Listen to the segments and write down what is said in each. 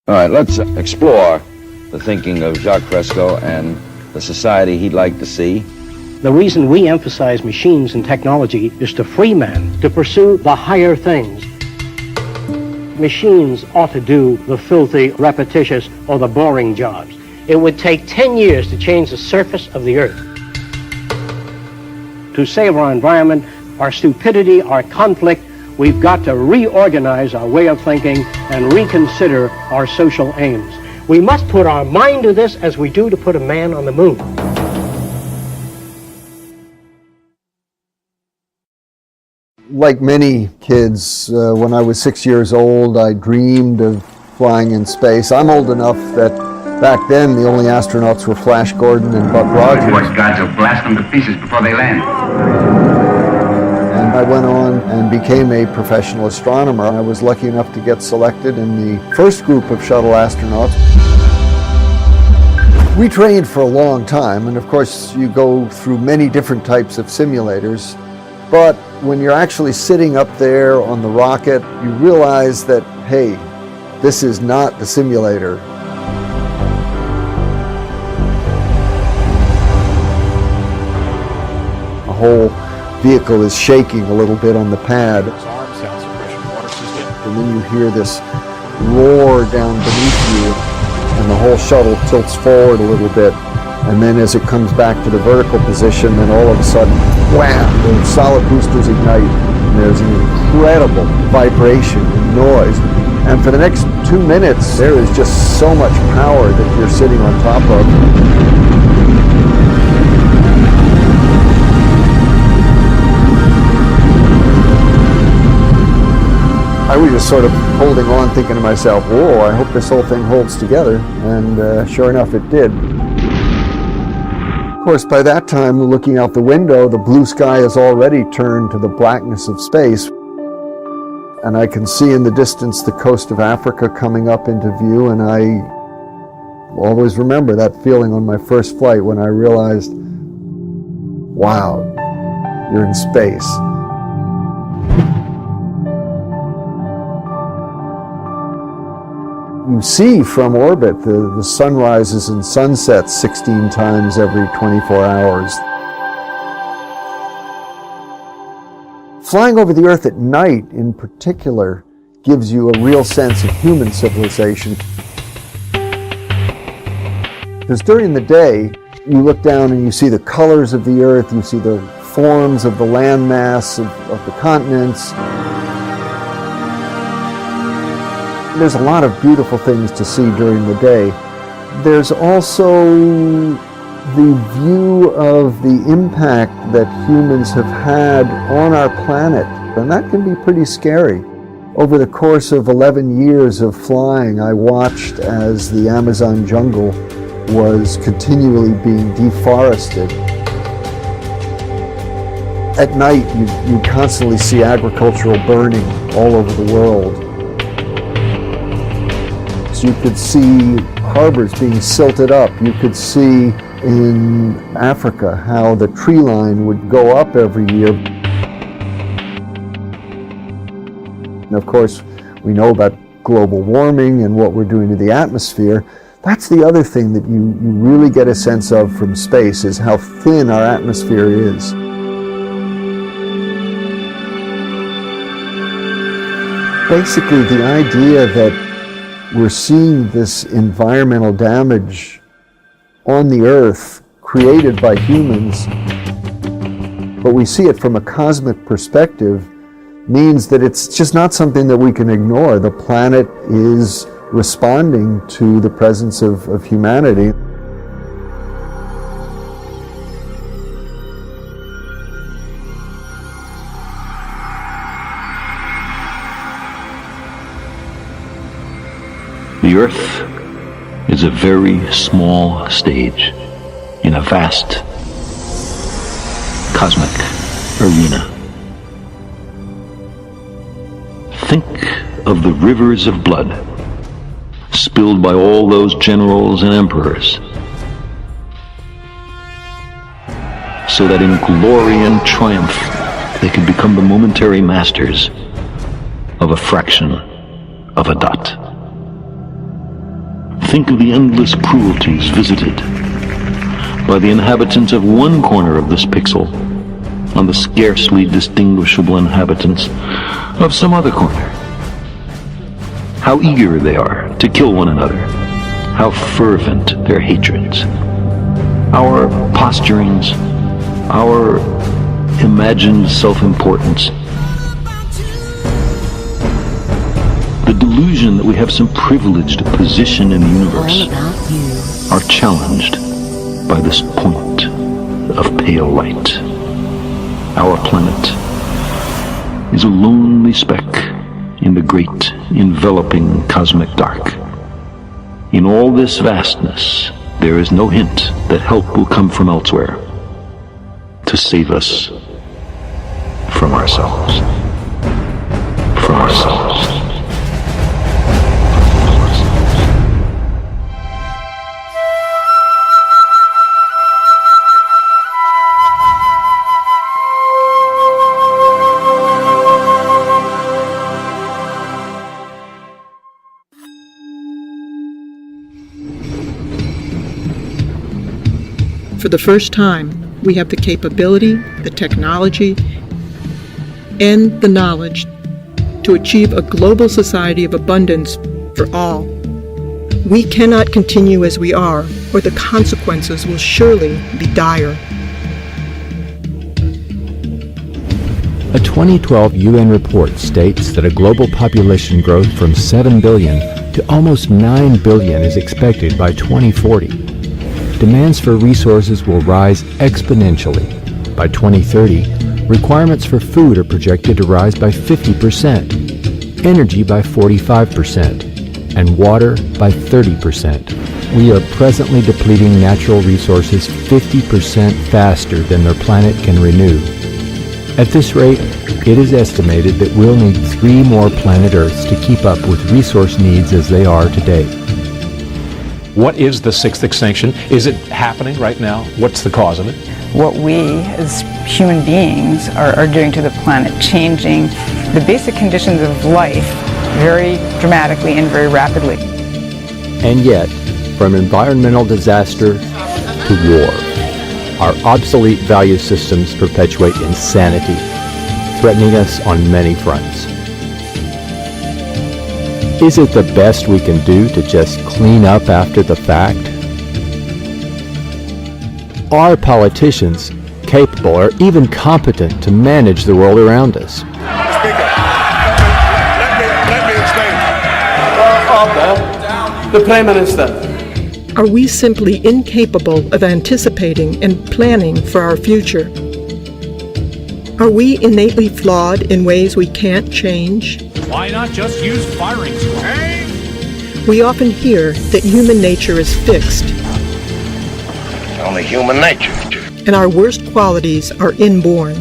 All right, let's explore the thinking of Jacques Fresco and the society he'd like to see. The reason we emphasize machines and technology is to free man to pursue the higher things. Machines ought to do the filthy, repetitious, or the boring jobs. It would take 10 years to change the surface of the earth. To save our environment, our stupidity, our conflict, we've got to reorganize our way of thinking and reconsider our social aims. We must put our mind to this as we do to put a man on the moon. Like many kids, when I was 6 years old, I dreamed of flying in space. I'm old enough that back then the only astronauts were Flash Gordon and Buck Rogers. Voice guards will blast them to pieces before they land. And I went on and became a professional astronomer. I was lucky enough to get selected in the first group of shuttle astronauts. We trained for a long time, and of course you go through many different types of simulators. But when you're actually sitting up there on the rocket, you realize that, hey, this is not the simulator. The whole vehicle is shaking a little bit on the pad. And then you hear this roar down beneath you, and the whole shuttle tilts forward a little bit. And then as it comes back to the vertical position, then all of a sudden, wham, the solid boosters ignite. And there's an incredible vibration and noise. And for the next 2 minutes, there is just so much power that you're sitting on top of. I was just sort of holding on, thinking to myself, whoa, I hope this whole thing holds together. And sure enough, it did. Of course, by that time, looking out the window, the blue sky has already turned to the blackness of space. And I can see in the distance the coast of Africa coming up into view, and I always remember that feeling on my first flight when I realized, wow, you're in space. You see from orbit the sunrises and sunsets 16 times every 24 hours. Flying over the Earth at night, in particular, gives you a real sense of human civilization. Because during the day, you look down and you see the colors of the Earth, you see the forms of the landmass of the continents. There's a lot of beautiful things to see during the day. There's also the view of the impact that humans have had on our planet, and that can be pretty scary. Over the course of 11 years of flying, I watched as the Amazon jungle was continually being deforested. At night, you constantly see agricultural burning all over the world. You could see harbors being silted up. You could see in Africa how the tree line would go up every year. And of course, we know about global warming and what we're doing to the atmosphere. That's the other thing that you really get a sense of from space, is how thin our atmosphere is. Basically, the idea that we're seeing this environmental damage on the Earth created by humans, but we see it from a cosmic perspective, means that it's just not something that we can ignore. The planet is responding to the presence of humanity. The Earth is a very small stage in a vast cosmic arena. Think of the rivers of blood spilled by all those generals and emperors, so that in glory and triumph they could become the momentary masters of a fraction of a dot. Think of the endless cruelties visited by the inhabitants of one corner of this pixel on the scarcely distinguishable inhabitants of some other corner. How eager they are to kill one another. How fervent their hatreds. Our posturings, our imagined self-importance, the delusion that we have some privileged position in the universe are challenged by this point of pale light. Our planet is a lonely speck in the great enveloping cosmic dark. In all this vastness, there is no hint that help will come from elsewhere to save us from ourselves. From ourselves. For the first time, we have the capability, the technology, and the knowledge to achieve a global society of abundance for all. We cannot continue as we are, or the consequences will surely be dire. A 2012 UN report states that a global population growth from 7 billion to almost 9 billion is expected by 2040. Demands for resources will rise exponentially. By 2030, requirements for food are projected to rise by 50%, energy by 45%, and water by 30%. We are presently depleting natural resources 50% faster than their planet can renew. At this rate, it is estimated that we'll need 3 more planet Earths to keep up with resource needs as they are today. What is the sixth extinction? Is it happening right now? What's the cause of it? What we as human beings are doing to the planet, changing the basic conditions of life very dramatically and very rapidly. And yet, from environmental disaster to war, our obsolete value systems perpetuate insanity, threatening us on many fronts. Is it the best we can do to just clean up after the fact? Are politicians capable or even competent to manage the world around us? Speaker, let me explain. The Prime Minister. Are we simply incapable of anticipating and planning for our future? Are we innately flawed in ways we can't change? Why not just use firing squad? We often hear that human nature is fixed. Only human nature. And our worst qualities are inborn.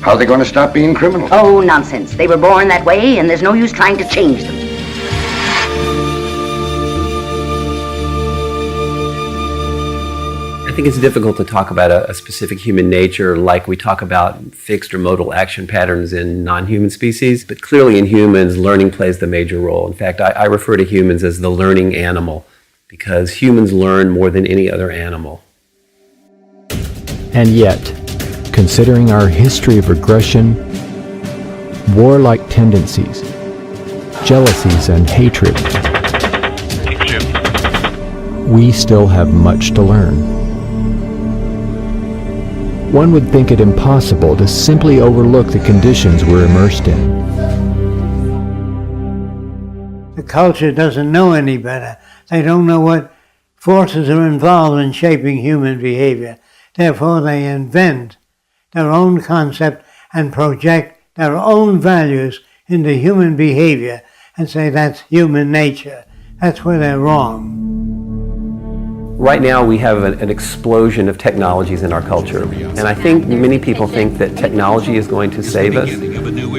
How are they going to stop being criminals? Oh, nonsense. They were born that way, and there's no use trying to change them. I think it's difficult to talk about a specific human nature like we talk about fixed or modal action patterns in non-human species, but clearly in humans, learning plays the major role. In fact, I refer to humans as the learning animal because humans learn more than any other animal. And yet, considering our history of aggression, warlike tendencies, jealousies, and hatred, we still have much to learn. One would think it impossible to simply overlook the conditions we're immersed in. The culture doesn't know any better. They don't know what forces are involved in shaping human behavior. Therefore, they invent their own concept and project their own values into human behavior and say that's human nature. That's where they're wrong. Right now we have an explosion of technologies in our culture, and I think many people think that technology is going to save us.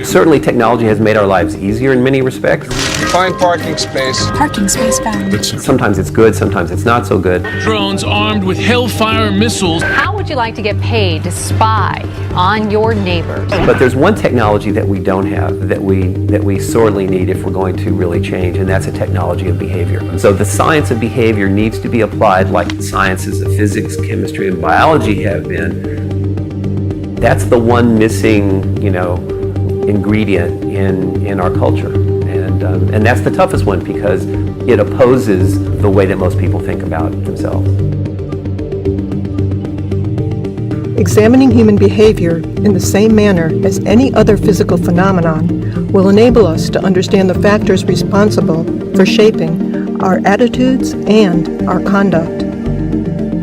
Certainly technology has made our lives easier in many respects. Find parking space. Parking space found. Sometimes it's good, sometimes it's not so good. Drones armed with Hellfire missiles. How would you like to get paid to spy on your neighbors? But there's one technology that we don't have that we sorely need if we're going to really change, and that's a technology of behavior. So the science of behavior needs to be applied like the sciences of physics, chemistry, and biology have been. That's the one missing, ingredient in our culture, and that's the toughest one because it opposes the way that most people think about themselves. Examining human behavior in the same manner as any other physical phenomenon will enable us to understand the factors responsible for shaping our attitudes and our conduct.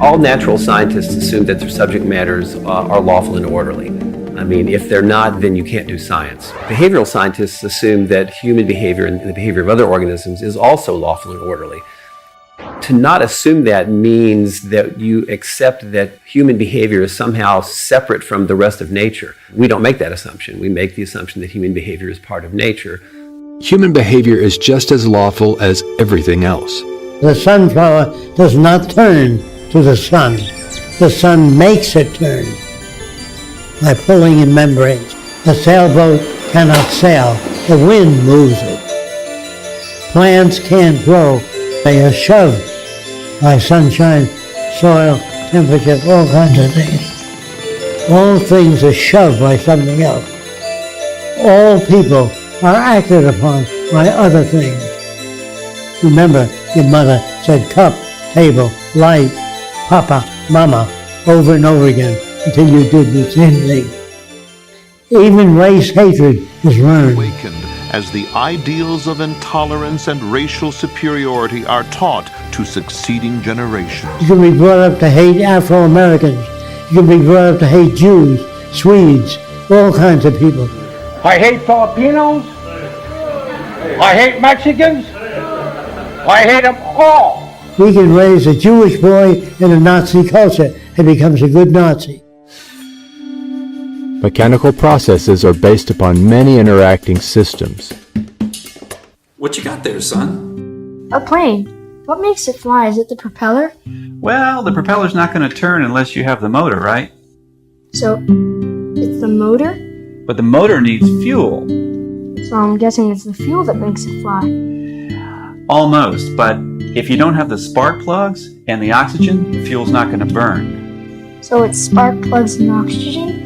All natural scientists assume that their subject matters are lawful and orderly. I mean, if they're not, then you can't do science. Behavioral scientists assume that human behavior and the behavior of other organisms is also lawful and orderly. To not assume that means that you accept that human behavior is somehow separate from the rest of nature. We don't make that assumption. We make the assumption that human behavior is part of nature. Human behavior is just as lawful as everything else. The sunflower does not turn to the sun. The sun makes it turn by pulling in membranes. A sailboat cannot sail. The wind moves it. Plants can't grow. They are shoved by sunshine, soil, temperature, all kinds of things. All things are shoved by something else. All people are acted upon by other things. Remember, your mother said cup, table, light, papa, mama, over and over again until you did the same thing. Even race hatred is learned. As the ideals of intolerance and racial superiority are taught to succeeding generations. You can be brought up to hate Afro-Americans. You can be brought up to hate Jews, Swedes, all kinds of people. I hate Filipinos. I hate Mexicans. I hate them all. We can raise a Jewish boy in a Nazi culture and becomes a good Nazi. Mechanical processes are based upon many interacting systems. What you got there, son? A plane. What makes it fly? Is it the propeller? Well, the propeller's not going to turn unless you have the motor, right? So, it's the motor? But the motor needs fuel. So I'm guessing it's the fuel that makes it fly. Almost, but if you don't have the spark plugs and the oxygen, the fuel's not going to burn. So it's spark plugs and oxygen?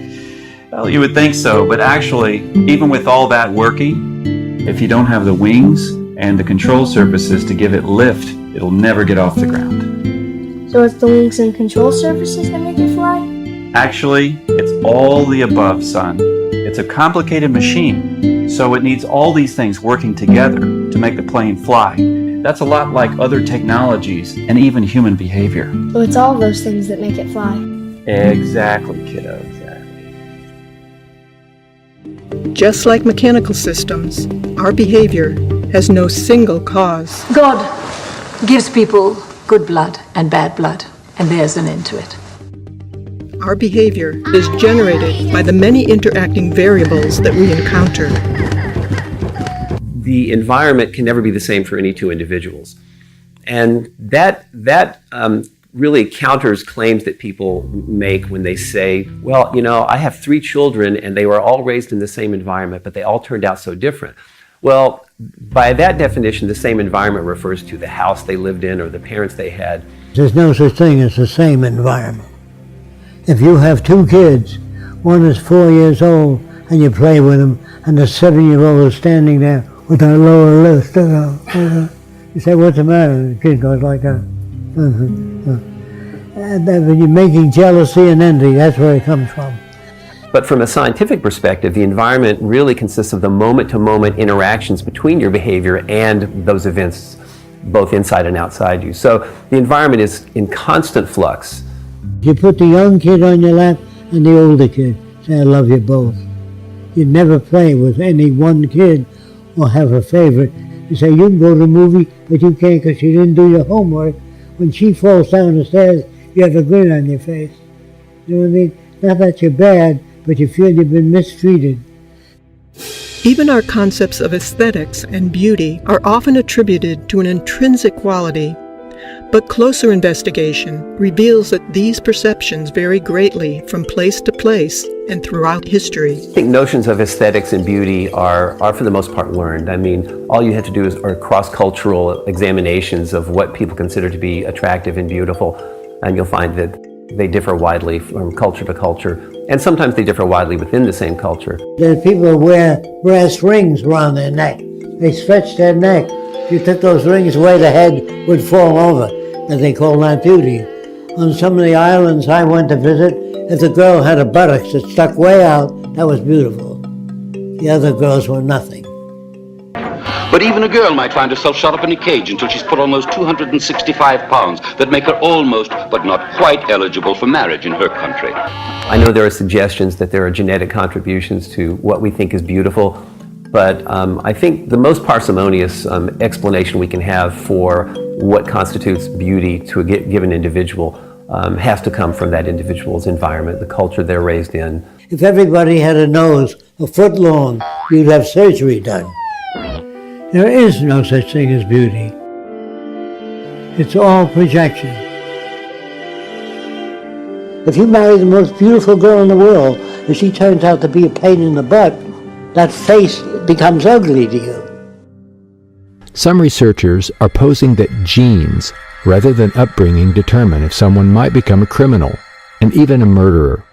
Well, you would think so, but actually, even with all that working, if you don't have the wings and the control surfaces to give it lift, it'll never get off the ground. So it's the wings and control surfaces that make it fly? Actually, it's all the above, son. It's a complicated machine, so it needs all these things working together to make the plane fly. That's a lot like other technologies and even human behavior. So it's all those things that make it fly? Exactly, kiddo, exactly. Just like mechanical systems, our behavior has no single cause. God gives people good blood and bad blood, and there's an end to it. Our behavior is generated by the many interacting variables that we encounter. The environment can never be the same for any two individuals. And that really counters claims that people make when they say, well, I have 3 children and they were all raised in the same environment, but they all turned out so different. Well, by that definition, the same environment refers to the house they lived in or the parents they had. There's no such thing as the same environment. If you have 2 kids, one is 4 years old and you play with them, and the 7-year-old is standing there with that lower lip, you say, what's the matter? And the kid goes like that. And when you're making jealousy and envy, that's where it comes from. But from a scientific perspective, the environment really consists of the moment-to-moment interactions between your behavior and those events, both inside and outside you. So the environment is in constant flux. You put the young kid on your lap and the older kid, say, I love you both. You never play with any one kid or have a favorite. You say, you can go to the movie, but you can't because you didn't do your homework. when she falls down the stairs, you have a grin on your face. You know what I mean? Not that you're bad, but you feel you've been mistreated. Even our concepts of aesthetics and beauty are often attributed to an intrinsic quality, but closer investigation reveals that these perceptions vary greatly from place to place and throughout history. I think notions of aesthetics and beauty are for the most part learned. I mean, all you have to do are cross-cultural examinations of what people consider to be attractive and beautiful, and you'll find that they differ widely from culture to culture, and sometimes they differ widely within the same culture. There are people who wear brass rings around their neck. They stretch their neck. If you took those rings away, the head would fall over, and they call that beauty. On some of the islands I went to visit, if the girl had a buttocks that stuck way out, that was beautiful. The other girls were nothing. But even a girl might find herself shut up in a cage until she's put on those 265 pounds that make her almost, but not quite eligible for marriage in her country. I know there are suggestions that there are genetic contributions to what we think is beautiful, but I think the most parsimonious explanation we can have for what constitutes beauty to a given individual has to come from that individual's environment, the culture they're raised in. If everybody had a nose a foot long, you'd have surgery done. There is no such thing as beauty. It's all projection. If you marry the most beautiful girl in the world, and she turns out to be a pain in the butt, that face becomes ugly to you. Some researchers are posing that genes, rather than upbringing, determine if someone might become a criminal, and even a murderer.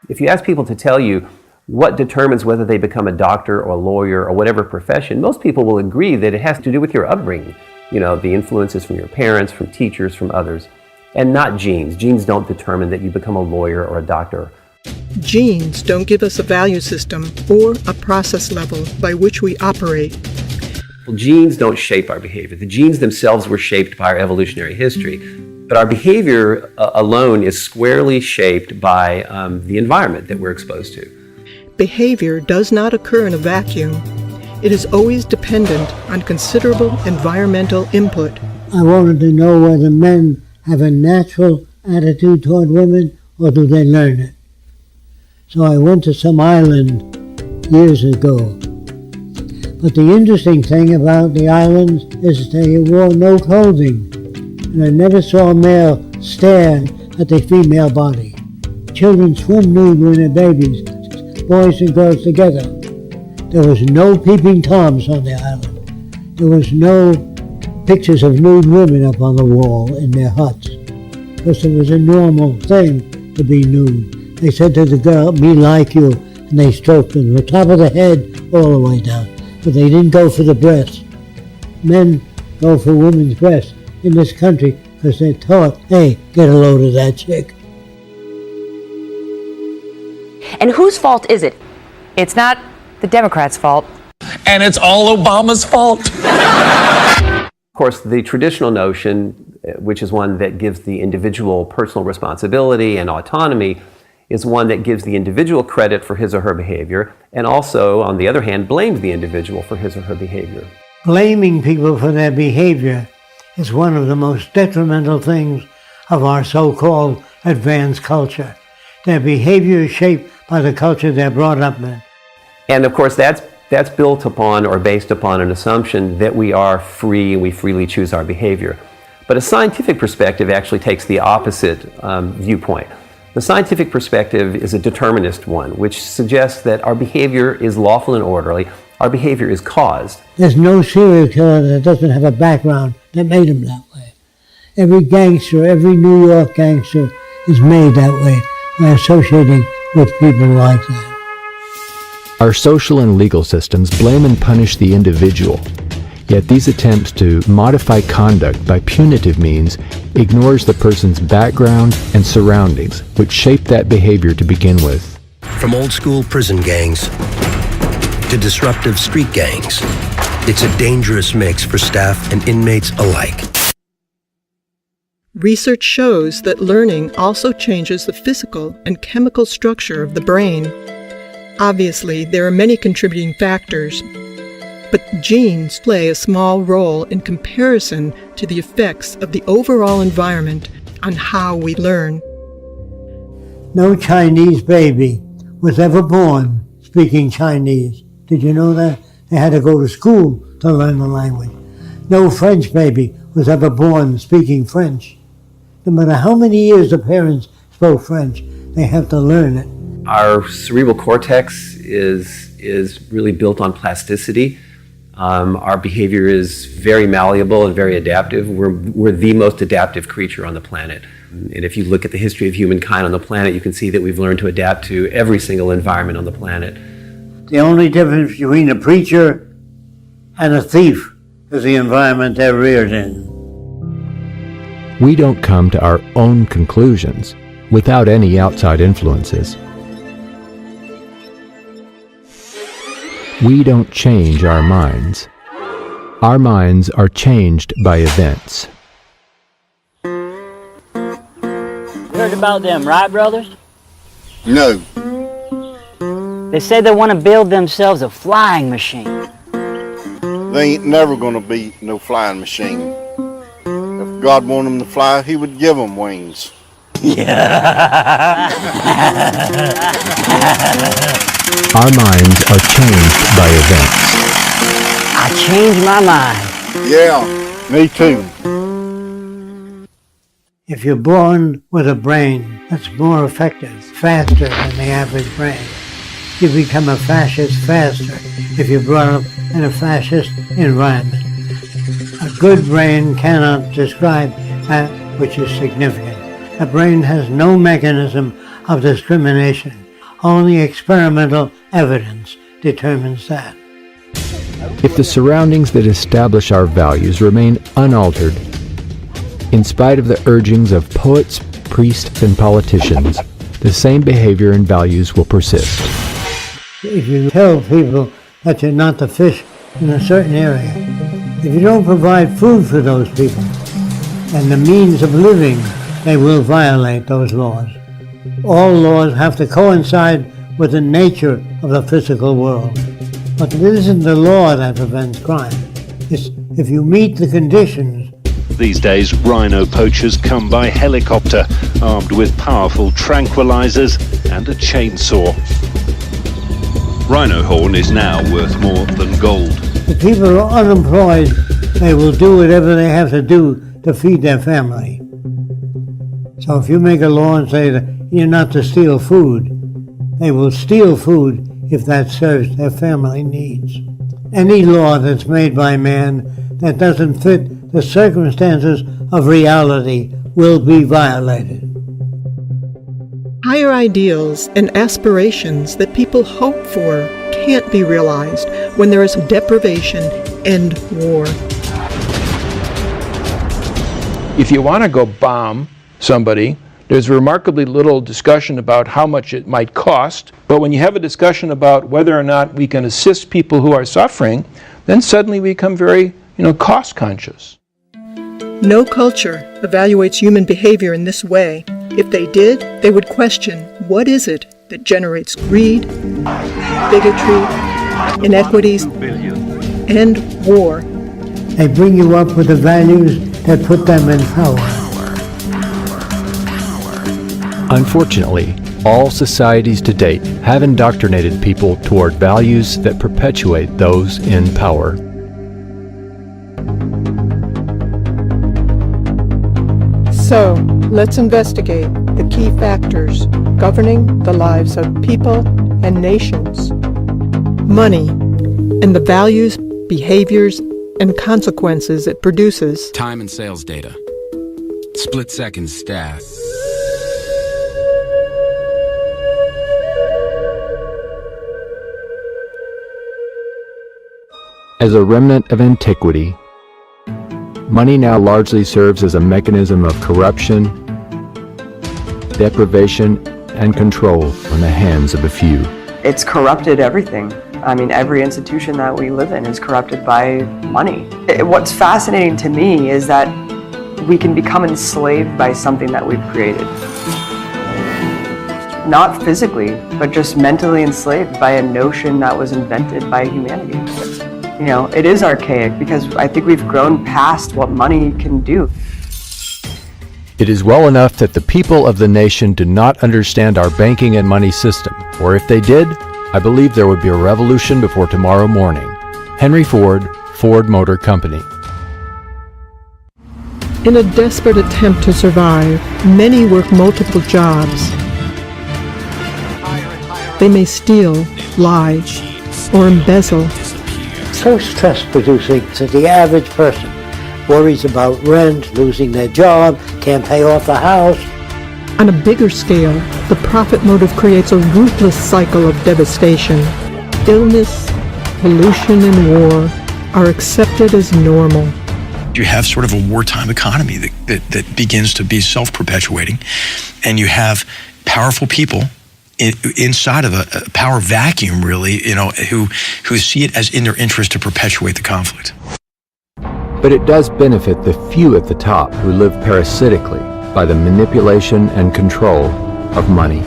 If you ask people to tell you what determines whether they become a doctor or a lawyer or whatever profession, most people will agree that it has to do with your upbringing. You know, the influences from your parents, from teachers, from others, and not genes. Genes don't determine that you become a lawyer or a doctor. Genes don't give us a value system or a process level by which we operate. Well, genes don't shape our behavior. The genes themselves were shaped by our evolutionary history, but our behavior alone is squarely shaped by the environment that we're exposed to. Behavior does not occur in a vacuum. It is always dependent on considerable environmental input. I wanted to know whether men have a natural attitude toward women or do they learn it. So I went to some island years ago. But the interesting thing about the islands is they wore no clothing. And I never saw a male stare at the female body. Children swim nude when they're babies, boys and girls together. There was no peeping Toms on the island. There was no pictures of nude women up on the wall in their huts. Because it was a normal thing to be nude. They said to the girl, "Me like you," and they stroked them from the top of the head all the way down. But they didn't go for the breasts. Men go for women's breasts in this country because they're taught, hey, get a load of that chick. And whose fault is it? It's not the Democrats' fault. And it's all Obama's fault. Of course, the traditional notion, which is one that gives the individual personal responsibility and autonomy, is one that gives the individual credit for his or her behavior, and also, on the other hand, blames the individual for his or her behavior. Blaming people for their behavior is one of the most detrimental things of our so-called advanced culture. Their behavior is shaped by the culture they're brought up in. And of course, that's built upon or based upon an assumption that we are free and we freely choose our behavior. But a scientific perspective actually takes the opposite viewpoint. The scientific perspective is a determinist one, which suggests that our behavior is lawful and orderly. Our behavior is caused. There's no serial killer that doesn't have a background that made him that way. Every gangster, every New York gangster is made that way by associating with people like that. Our social and legal systems blame and punish the individual. Yet these attempts to modify conduct by punitive means ignores the person's background and surroundings, which shape that behavior to begin with. From old-school prison gangs to disruptive street gangs, it's a dangerous mix for staff and inmates alike. Research shows that learning also changes the physical and chemical structure of the brain. Obviously, there are many contributing factors, but genes play a small role in comparison to the effects of the overall environment on how we learn. No Chinese baby was ever born speaking Chinese. Did you know that? They had to go to school to learn the language. No French baby was ever born speaking French. No matter how many years the parents spoke French, they have to learn it. Our cerebral cortex is really built on plasticity. Our behavior is very malleable and very adaptive. We're the most adaptive creature on the planet. And if you look at the history of humankind on the planet, you can see that we've learned to adapt to every single environment on the planet. The only difference between a preacher and a thief is the environment they're reared in. We don't come to our own conclusions without any outside influences. We don't change our minds. Our minds are changed by events. Heard about them, right, brothers? No. They say they want to build themselves a flying machine. They ain't never gonna be no flying machine. If God wanted them to fly, He would give them wings. Yeah. Our minds are changed by events. I changed my mind. Yeah, me too. If you're born with a brain that's more effective, faster than the average brain, you become a fascist faster if you're brought up in a fascist environment. A good brain cannot describe that which is significant. A brain has no mechanism of discrimination. Only experimental evidence determines that. If the surroundings that establish our values remain unaltered, in spite of the urgings of poets, priests, and politicians, the same behavior and values will persist. If you tell people that you're not to fish in a certain area, if you don't provide food for those people and the means of living, they will violate those laws. All laws have to coincide with the nature of the physical world. But it isn't the law that prevents crime. It's if you meet the conditions. These days, rhino poachers come by helicopter, armed with powerful tranquilizers and a chainsaw. Rhino horn is now worth more than gold. If people are unemployed, they will do whatever they have to do to feed their family. So if you make a law and say that you're not to steal food, they will steal food if that serves their family needs. Any law that's made by man that doesn't fit the circumstances of reality will be violated. Higher ideals and aspirations that people hope for can't be realized when there is deprivation and war. If you want to go bomb somebody, there's remarkably little discussion about how much it might cost, but when you have a discussion about whether or not we can assist people who are suffering, then suddenly we become very, cost conscious. No culture evaluates human behavior in this way. If they did, they would question what is it that generates greed, bigotry, inequities, and war. They bring you up with the values that put them in power. Unfortunately, all societies to date have indoctrinated people toward values that perpetuate those in power. So, let's investigate the key factors governing the lives of people and nations. Money and the values, behaviors, and consequences it produces. Time and sales data. Split-second stats. As a remnant of antiquity, money now largely serves as a mechanism of corruption, deprivation, and control in the hands of a few. It's corrupted everything. I mean, every institution that we live in is corrupted by money. What's fascinating to me is that we can become enslaved by something that we've created. Not physically, but just mentally enslaved by a notion that was invented by humanity. You know, it is archaic because I think we've grown past what money can do. It is well enough that the people of the nation do not understand our banking and money system, or if they did, I believe there would be a revolution before tomorrow morning. Henry Ford, Ford Motor Company. In a desperate attempt to survive, many work multiple jobs. They may steal, lie, or embezzle. So stress-producing that the average person worries about rent, losing their job, can't pay off the house. On a bigger scale, the profit motive creates a ruthless cycle of devastation. Illness, pollution, and war are accepted as normal. You have sort of a wartime economy that begins to be self-perpetuating, and you have powerful people inside of a power vacuum, really, you know, who see it as in their interest to perpetuate the conflict. But it does benefit the few at the top who live parasitically by the manipulation and control of money.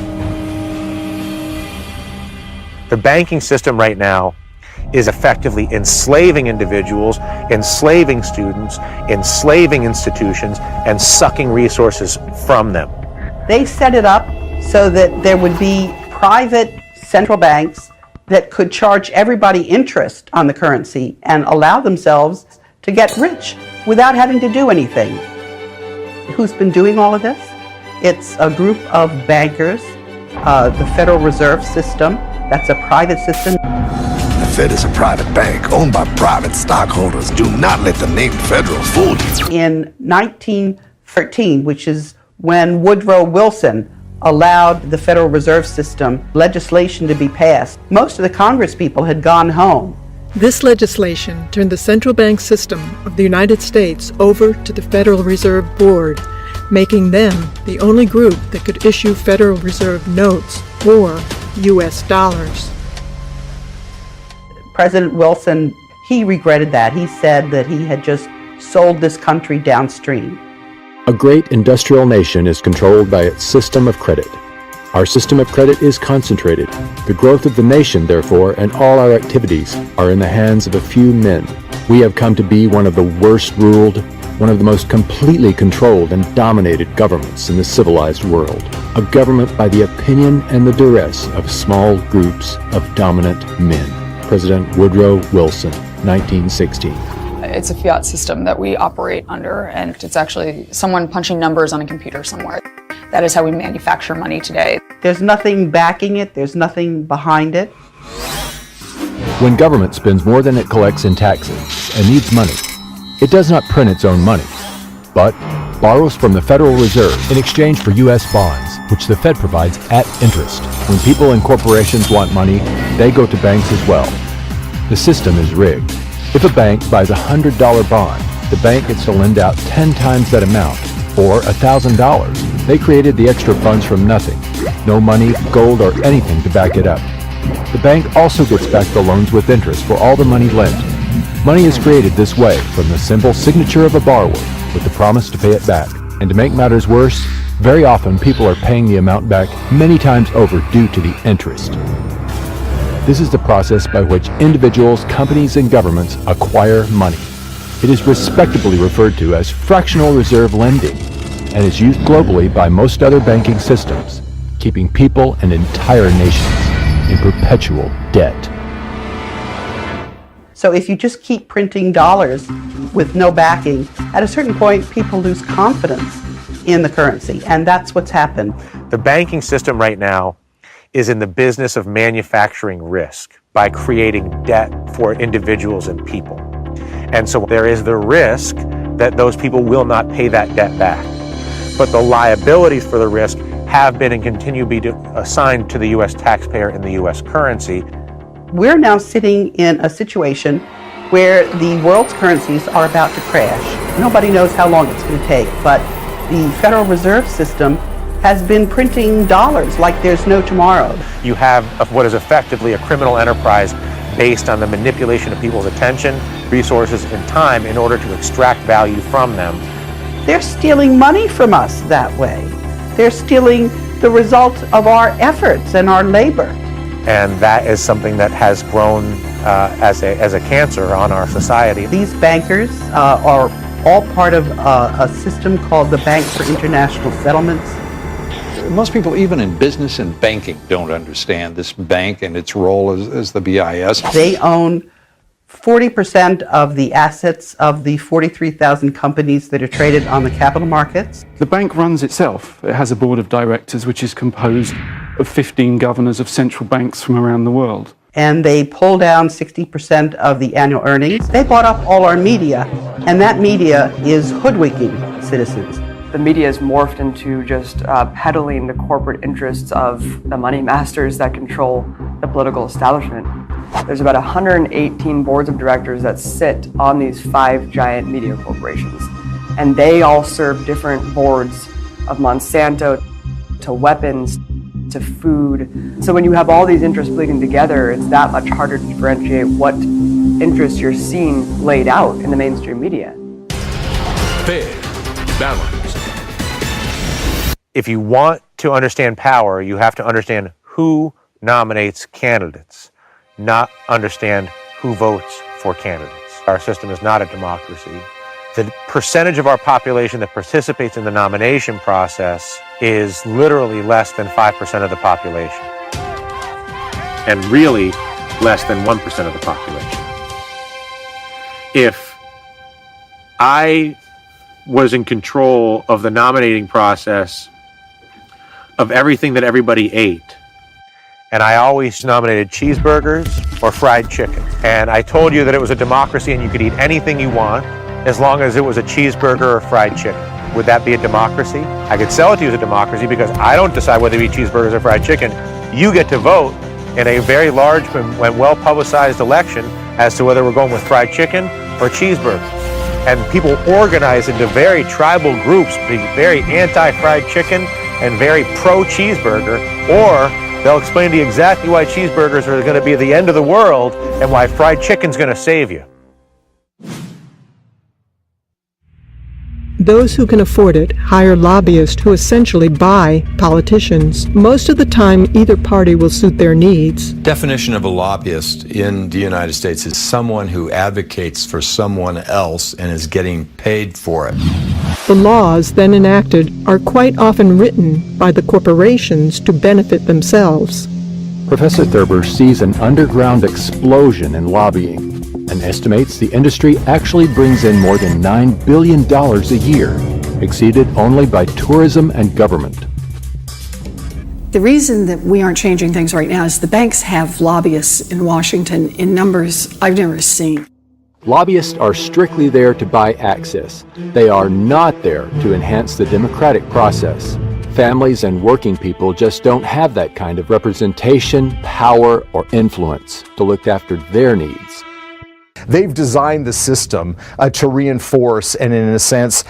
The banking system right now is effectively enslaving individuals, enslaving students, enslaving institutions, and sucking resources from them. They set it up so that there would be private central banks that could charge everybody interest on the currency and allow themselves to get rich without having to do anything. Who's been doing all of this? It's a group of bankers, the Federal Reserve System, that's a private system. The Fed is a private bank owned by private stockholders. Do not let the name Federal fool you. In 1913, which is when Woodrow Wilson allowed the Federal Reserve System legislation to be passed, most of the Congress people had gone home. This legislation turned the central bank system of the United States over to the Federal Reserve Board, making them the only group that could issue Federal Reserve notes or U.S. dollars. President Wilson, he regretted that. He said that he had just sold this country downstream. A great industrial nation is controlled by its system of credit. Our system of credit is concentrated. The growth of the nation, therefore, and all our activities are in the hands of a few men. We have come to be one of the worst ruled, one of the most completely controlled and dominated governments in the civilized world. A government by the opinion and the duress of small groups of dominant men. President Woodrow Wilson, 1916. It's a fiat system that we operate under, and it's actually someone punching numbers on a computer somewhere. That is how we manufacture money today. There's nothing backing it, there's nothing behind it. When government spends more than it collects in taxes and needs money, it does not print its own money, but borrows from the Federal Reserve in exchange for U.S. bonds, which the Fed provides at interest. When people and corporations want money, they go to banks as well. The system is rigged. If a bank buys a $100 bond, the bank gets to lend out 10 times that amount, or $1,000. They created the extra funds from nothing. No money, gold, or anything to back it up. The bank also gets back the loans with interest for all the money lent. Money is created this way from the simple signature of a borrower with the promise to pay it back. And to make matters worse, very often people are paying the amount back many times over due to the interest. This is the process by which individuals, companies, and governments acquire money. It is respectably referred to as fractional reserve lending and is used globally by most other banking systems, keeping people and entire nations in perpetual debt. So if you just keep printing dollars with no backing, at a certain point people lose confidence in the currency, and that's what's happened. The banking system right now is in the business of manufacturing risk by creating debt for individuals and people. And so there is the risk that those people will not pay that debt back. But the liabilities for the risk have been and continue to be assigned to the U.S. taxpayer in the U.S. currency. We're now sitting in a situation where the world's currencies are about to crash. Nobody knows how long it's going to take, but the Federal Reserve System has been printing dollars like there's no tomorrow. You have what is effectively a criminal enterprise based on the manipulation of people's attention, resources, and time in order to extract value from them. They're stealing money from us that way. They're stealing the result of our efforts and our labor. And that is something that has grown as a cancer on our society. These bankers are all part of a system called the Bank for International Settlements. Most people, even in business and banking, don't understand this bank and its role as the BIS. They own 40% of the assets of the 43,000 companies that are traded on the capital markets. The bank runs itself. It has a board of directors which is composed of 15 governors of central banks from around the world. And they pull down 60% of the annual earnings. They bought up all our media, and that media is hoodwinking citizens. The media has morphed into just peddling the corporate interests of the money masters that control the political establishment. There's about 118 boards of directors that sit on these 5 giant media corporations. And they all serve different boards, of Monsanto to weapons to food. So when you have all these interests bleeding together, it's that much harder to differentiate what interests you're seeing laid out in the mainstream media. Fair, balanced. If you want to understand power, you have to understand who nominates candidates, not understand who votes for candidates. Our system is not a democracy. The percentage of our population that participates in the nomination process is literally less than 5% of the population, and really less than 1% of the population. If I was in control of the nominating process of everything that everybody ate, and I always nominated cheeseburgers or fried chicken, and I told you that it was a democracy and you could eat anything you want as long as it was a cheeseburger or fried chicken, would that be a democracy? I could sell it to you as a democracy because I don't decide whether to eat cheeseburgers or fried chicken. You get to vote in a very large and well-publicized election as to whether we're going with fried chicken or cheeseburger. And people organize into very tribal groups, being very anti-fried chicken and very pro-cheeseburger, or they'll explain to you exactly why cheeseburgers are going to be the end of the world and why fried chicken's going to save you. Those who can afford it hire lobbyists who essentially buy politicians. Most of the time, either party will suit their needs. Definition of a lobbyist in the United States is someone who advocates for someone else and is getting paid for it. The laws then enacted are quite often written by the corporations to benefit themselves. Professor Thurber sees an underground explosion in lobbying and estimates the industry actually brings in more than $9 billion a year, exceeded only by tourism and government. The reason that we aren't changing things right now is the banks have lobbyists in Washington in numbers I've never seen. Lobbyists are strictly there to buy access. They are not there to enhance the democratic process. Families and working people just don't have that kind of representation, power, or influence to look after their needs. They've designed the system to reinforce and, in a sense,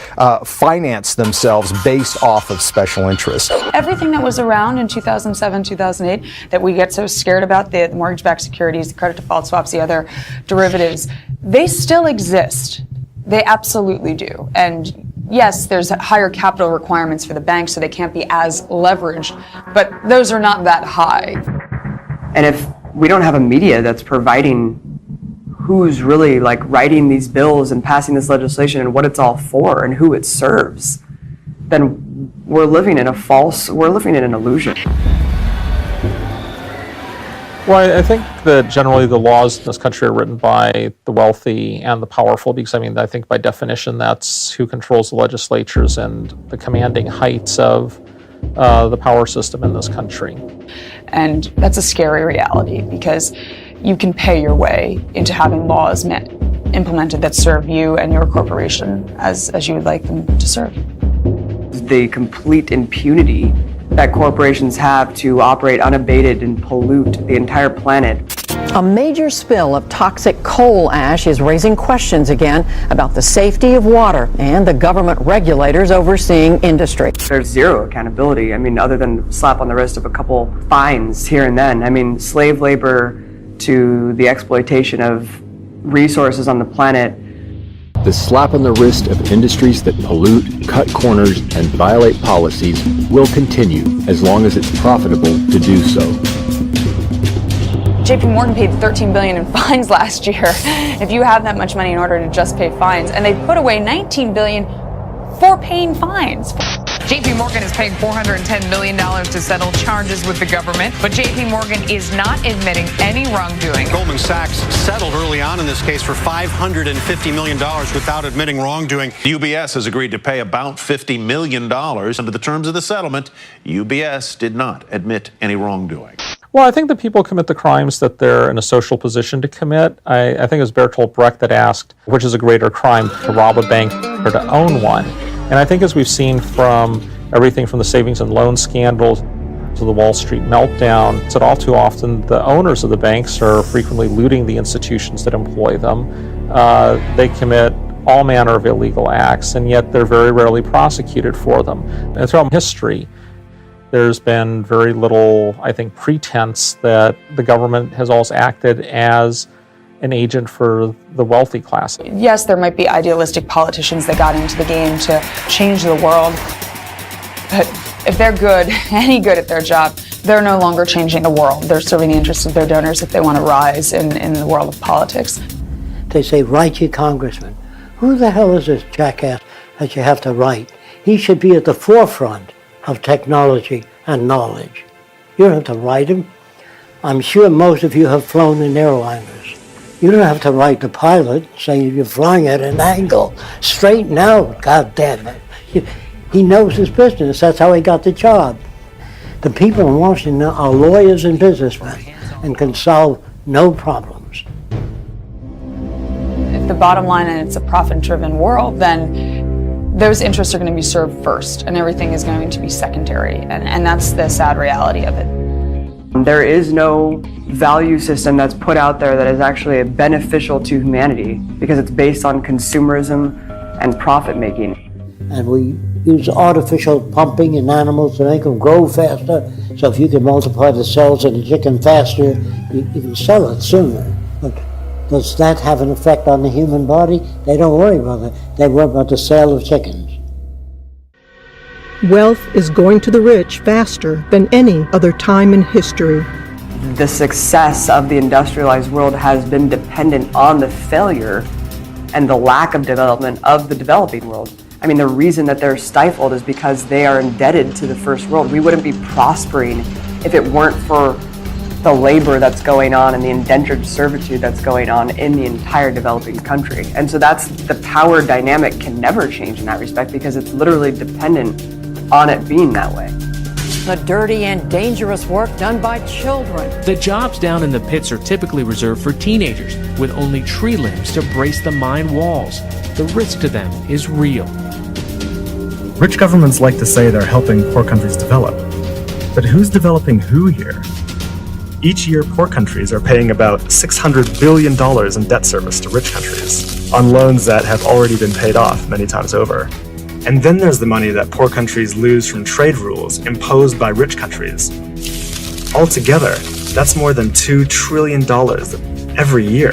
finance themselves based off of special interests. Everything that was around in 2007, 2008 that we get so scared about, the mortgage-backed securities, the credit default swaps, the other derivatives, they still exist. They absolutely do. And yes, there's higher capital requirements for the banks, so they can't be as leveraged, but those are not that high. And if we don't have a media that's providing who's really like writing these bills and passing this legislation and what it's all for and who it serves, then we're living in an illusion. Well, I think that generally the laws in this country are written by the wealthy and the powerful, because I think by definition that's who controls the legislatures and the commanding heights of the power system in this country. And that's a scary reality, because you can pay your way into having laws implemented that serve you and your corporation as you would like them to serve. The complete impunity that corporations have to operate unabated and pollute the entire planet. A major spill of toxic coal ash is raising questions again about the safety of water and the government regulators overseeing industry. There's zero accountability. I mean, other than slap on the wrist of a couple fines here and then. I mean, slave labor to the exploitation of resources on the planet. The slap on the wrist of industries that pollute, cut corners, and violate policies will continue as long as it's profitable to do so. JP Morgan paid $13 billion in fines last year. If you have that much money in order to just pay fines, and they put away $19 billion for paying fines. JP Morgan is paying $410 million to settle charges with the government, but JP Morgan is not admitting any wrongdoing. Goldman Sachs settled early on in this case for $550 million without admitting wrongdoing. UBS has agreed to pay about $50 million. Under the terms of the settlement, UBS did not admit any wrongdoing. Well, I think that people commit the crimes that they're in a social position to commit. I think it was Bertolt Brecht that asked, which is a greater crime, to rob a bank or to own one? And I think as we've seen from everything from the savings and loan scandals to the Wall Street meltdown, that all too often the owners of the banks are frequently looting the institutions that employ them. They commit all manner of illegal acts, and yet they're very rarely prosecuted for them. And throughout history, there's been very little, I think, pretense that the government has always acted as an agent for the wealthy class. Yes, there might be idealistic politicians that got into the game to change the world, but if they're good, any good at their job, they're no longer changing the world. They're serving the interests of their donors if they want to rise in the world of politics. They say, write your congressman. Who the hell is this jackass that you have to write? He should be at the forefront of technology and knowledge. You don't have to write him. I'm sure most of you have flown in airliners. You don't have to write the pilot saying you're flying at an angle. Straighten out, God damn it. He knows his business. That's how he got the job. The people in Washington are lawyers and businessmen and can solve no problems. If the bottom line and it's a profit-driven world, then those interests are going to be served first and everything is going to be secondary. And that's the sad reality of it. There is no value system that's put out there that is actually beneficial to humanity because it's based on consumerism and profit making. And we use artificial pumping in animals to make them grow faster. So if you can multiply the cells in a chicken faster, you can sell it sooner. But does that have an effect on the human body? They don't worry about it. They worry about the sale of chickens. Wealth is going to the rich faster than any other time in history. The success of the industrialized world has been dependent on the failure and the lack of development of the developing world. I mean, the reason that they're stifled is because they are indebted to the first world. We wouldn't be prospering if it weren't for the labor that's going on and the indentured servitude that's going on in the entire developing country. And so that's the power dynamic can never change in that respect because it's literally dependent on it being that way. The dirty and dangerous work done by children. The jobs down in the pits are typically reserved for teenagers with only tree limbs to brace the mine walls. The risk to them is real. Rich governments like to say they're helping poor countries develop. But who's developing who here? Each year, poor countries are paying about $600 billion in debt service to rich countries on loans that have already been paid off many times over. And then there's the money that poor countries lose from trade rules imposed by rich countries. Altogether, that's more than $2 trillion every year.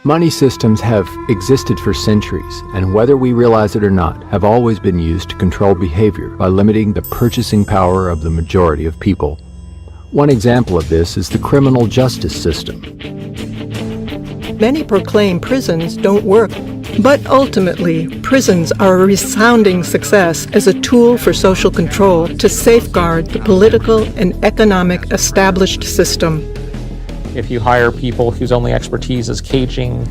Money systems have existed for centuries, and whether we realize it or not, have always been used to control behavior by limiting the purchasing power of the majority of people. One example of this is the criminal justice system. Many proclaim prisons don't work, but ultimately, prisons are a resounding success as a tool for social control to safeguard the political and economic established system. If you hire people whose only expertise is caging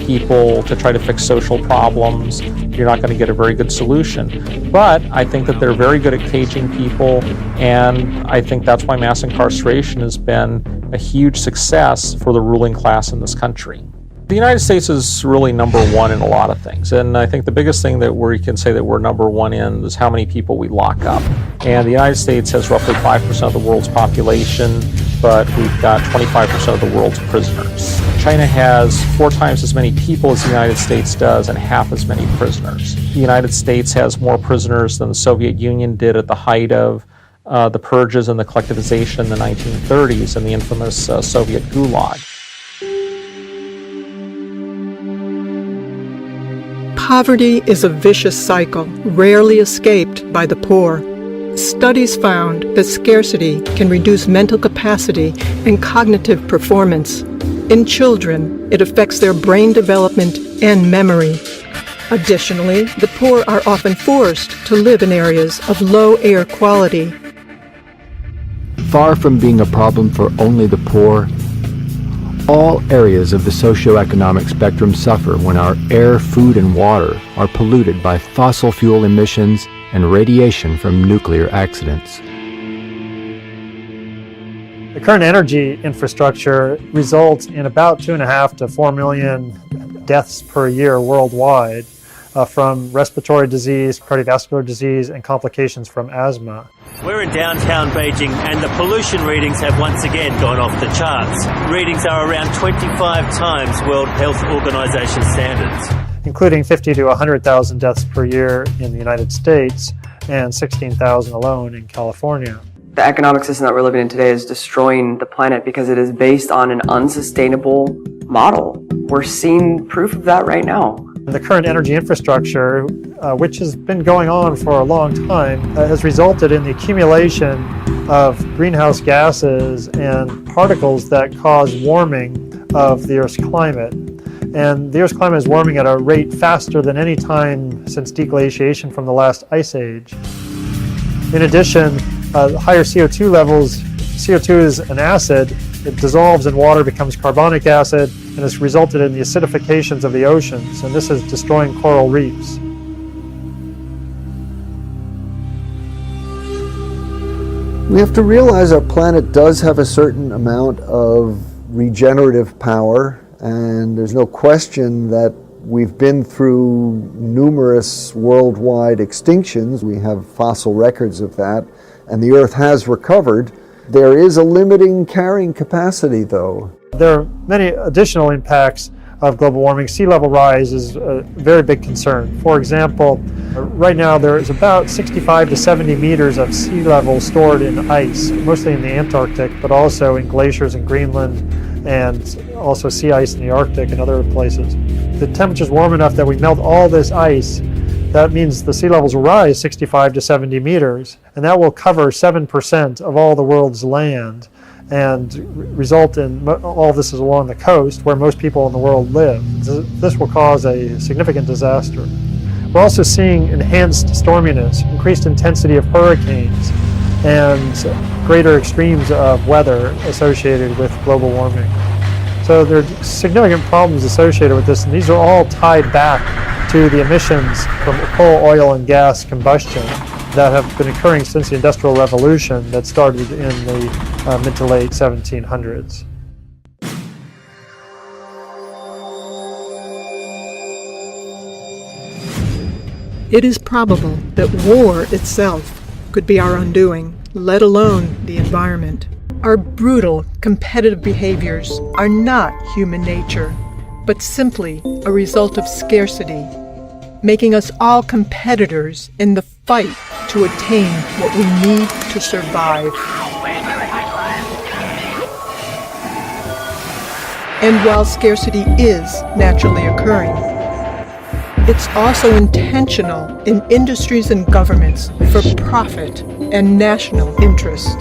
people to try to fix social problems, you're not going to get a very good solution. But I think that they're very good at caging people, and I think that's why mass incarceration has been a huge success for the ruling class in this country. The United States is really number one in a lot of things, and I think the biggest thing that we can say that we're number one in is how many people we lock up. And the United States has roughly 5% of the world's population, but we've got 25% of the world's prisoners. China has 4 times as many people as the United States does and half as many prisoners. The United States has more prisoners than the Soviet Union did at the height of the purges and the collectivization in the 1930s and the infamous Soviet Gulag. Poverty is a vicious cycle, rarely escaped by the poor. Studies found that scarcity can reduce mental capacity and cognitive performance. In children, it affects their brain development and memory. Additionally, the poor are often forced to live in areas of low air quality. Far from being a problem for only the poor, all areas of the socioeconomic spectrum suffer when our air, food, and water are polluted by fossil fuel emissions and radiation from nuclear accidents. The current energy infrastructure results in about 2.5 to 4 million deaths per year worldwide from respiratory disease, cardiovascular disease, and complications from asthma. We're in downtown Beijing and the pollution readings have once again gone off the charts. Readings are around 25 times World Health Organization standards. Including 50 to 100,000 deaths per year in the United States and 16,000 alone in California. The economic system that we're living in today is destroying the planet because it is based on an unsustainable model. We're seeing proof of that right now. The current energy infrastructure, which has been going on for a long time, has resulted in the accumulation of greenhouse gases and particles that cause warming of the Earth's climate. And the Earth's climate is warming at a rate faster than any time since deglaciation from the last ice age. In addition, higher CO2 levels, CO2 is an acid, it dissolves in water, becomes carbonic acid, and has resulted in the acidifications of the oceans, and this is destroying coral reefs. We have to realize our planet does have a certain amount of regenerative power, and there's no question that we've been through numerous worldwide extinctions. We have fossil records of that, and the Earth has recovered. There is a limiting carrying capacity, though. There are many additional impacts of global warming. Sea level rise is a very big concern. For example, right now there is about 65 to 70 meters of sea level stored in ice, mostly in the Antarctic, but also in glaciers in Greenland and also sea ice in the Arctic and other places. The temperature's warm enough that we melt all this ice. That means the sea levels will rise 65 to 70 meters, and that will cover 7% of all the world's land and result in all this is along the coast where most people in the world live. This will cause a significant disaster. We're also seeing enhanced storminess, increased intensity of hurricanes, and greater extremes of weather associated with global warming. So there are significant problems associated with this, and these are all tied back to the emissions from coal, oil, and gas combustion that have been occurring since the Industrial Revolution that started in the mid to late 1700s. It is probable that war itself could be our undoing, let alone the environment. Our brutal, competitive behaviors are not human nature, but simply a result of scarcity, making us all competitors in the fight to attain what we need to survive. And while scarcity is naturally occurring, it's also intentional in industries and governments for profit and national interest.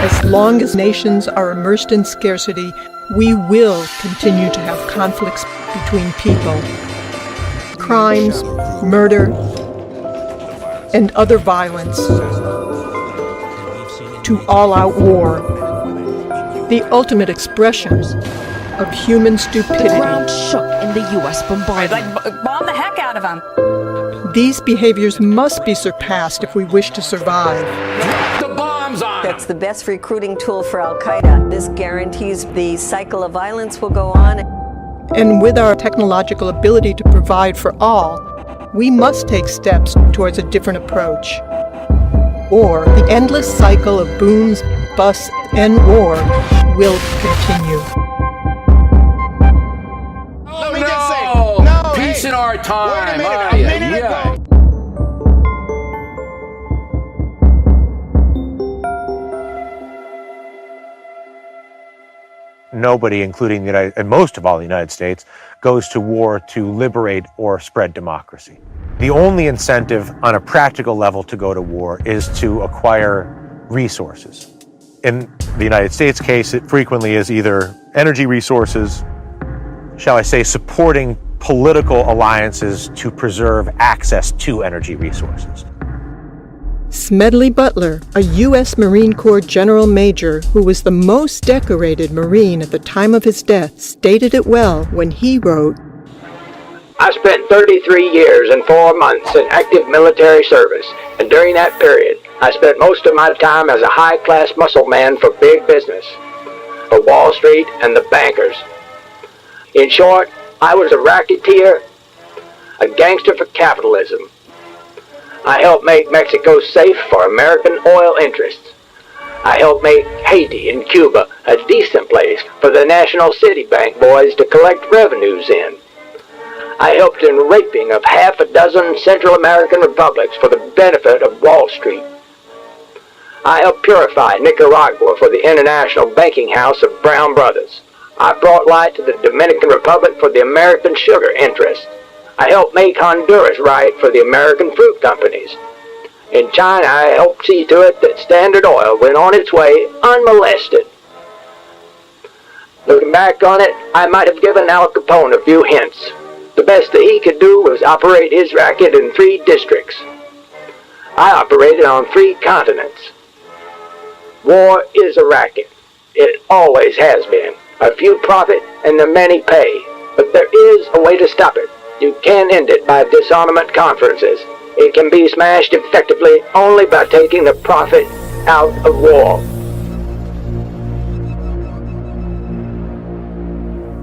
As long as nations are immersed in scarcity, we will continue to have conflicts between people. Crimes, murder, and other violence, to all-out war, the ultimate expression of human stupidity. The ground shook in the U.S. bombardment. Bomb the heck out of them. These behaviors must be surpassed if we wish to survive. The bombs on! That's the best recruiting tool for Al-Qaeda. This guarantees the cycle of violence will go on. And with our technological ability to provide for all, we must take steps towards a different approach. Or the endless cycle of booms, busts, and war will continue. No! Peace in our time! Wait a minute, ago. Nobody, including the most of all the United States, goes to war to liberate or spread democracy. The only incentive on a practical level to go to war is to acquire resources. In the United States case, it frequently is either energy resources, shall I say, supporting political alliances to preserve access to energy resources. Smedley Butler, a U.S. Marine Corps General Major who was the most decorated Marine at the time of his death, stated it well when he wrote, I spent 33 years and 4 months in active military service, and during that period, I spent most of my time as a high-class muscle man for big business, for Wall Street and the bankers. In short, I was a racketeer, a gangster for capitalism. I helped make Mexico safe for American oil interests. I helped make Haiti and Cuba a decent place for the National City Bank boys to collect revenues in. I helped in raping of half a dozen Central American republics for the benefit of Wall Street. I helped purify Nicaragua for the International Banking House of Brown Brothers. I brought light to the Dominican Republic for the American sugar interests. I helped make Honduras right for the American fruit companies. In China, I helped see to it that Standard Oil went on its way unmolested. Looking back on it, I might have given Al Capone a few hints. The best that he could do was operate his racket in 3 districts. I operated on 3 continents. War is a racket. It always has been. A few profit and the many pay. But there is a way to stop it. You can end it by disarmament conferences. It can be smashed effectively only by taking the profit out of war.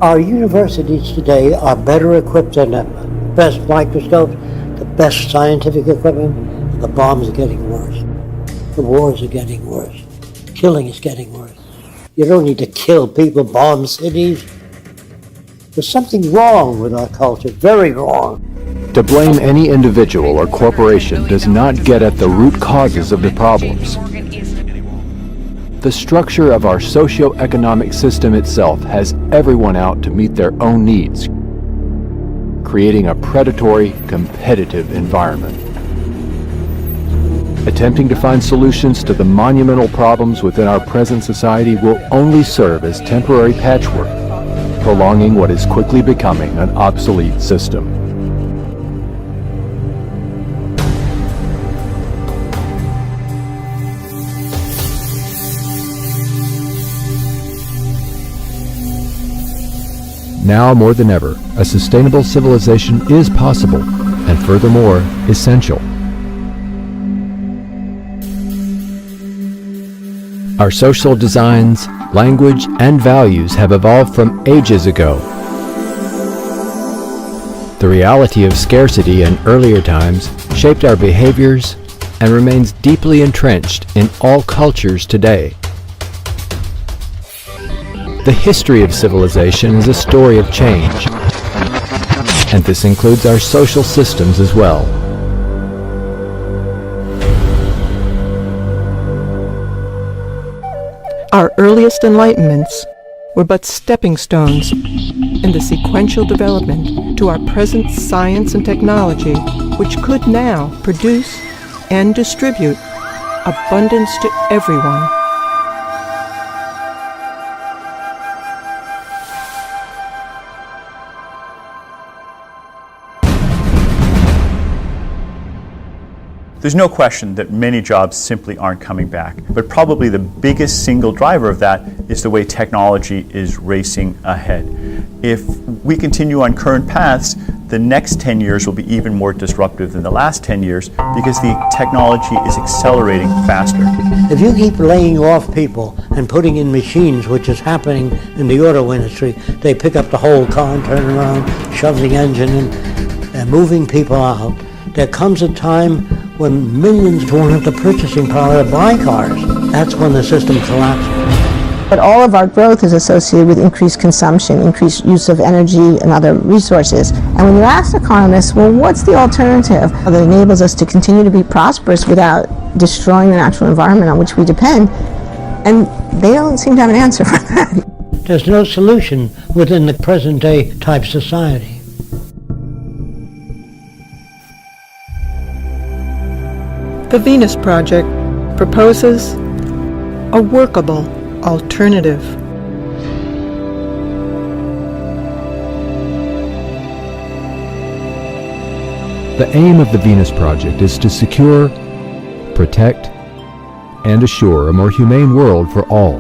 Our universities today are better equipped than ever. Best microscopes, the best scientific equipment, and the bombs are getting worse. The wars are getting worse. Killing is getting worse. You don't need to kill people, bomb cities. There's something wrong with our culture, very wrong. To blame any individual or corporation does not get at the root causes of the problems. The structure of our socio-economic system itself has everyone out to meet their own needs, creating a predatory, competitive environment. Attempting to find solutions to the monumental problems within our present society will only serve as temporary patchwork, prolonging what is quickly becoming an obsolete system. Now more than ever, a sustainable civilization is possible, and furthermore, essential. Our social designs, language, and values have evolved from ages ago. The reality of scarcity in earlier times shaped our behaviors and remains deeply entrenched in all cultures today. The history of civilization is a story of change, and this includes our social systems as well. Our earliest enlightenments were but stepping stones in the sequential development to our present science and technology, which could now produce and distribute abundance to everyone. There's no question that many jobs simply aren't coming back, but probably the biggest single driver of that is the way technology is racing ahead. If we continue on current paths, the next 10 years will be even more disruptive than the last 10 years because the technology is accelerating faster. If you keep laying off people and putting in machines, which is happening in the auto industry, they pick up the whole car and turn around, shove the engine in, and moving people out. There comes a time when millions won't have the purchasing power to buy cars. That's when the system collapses. But all of our growth is associated with increased consumption, increased use of energy and other resources. And when you ask economists, well, what's the alternative that enables us to continue to be prosperous without destroying the natural environment on which we depend? And they don't seem to have an answer for that. There's no solution within the present day type society. The Venus Project proposes a workable alternative. The aim of the Venus Project is to secure, protect, and assure a more humane world for all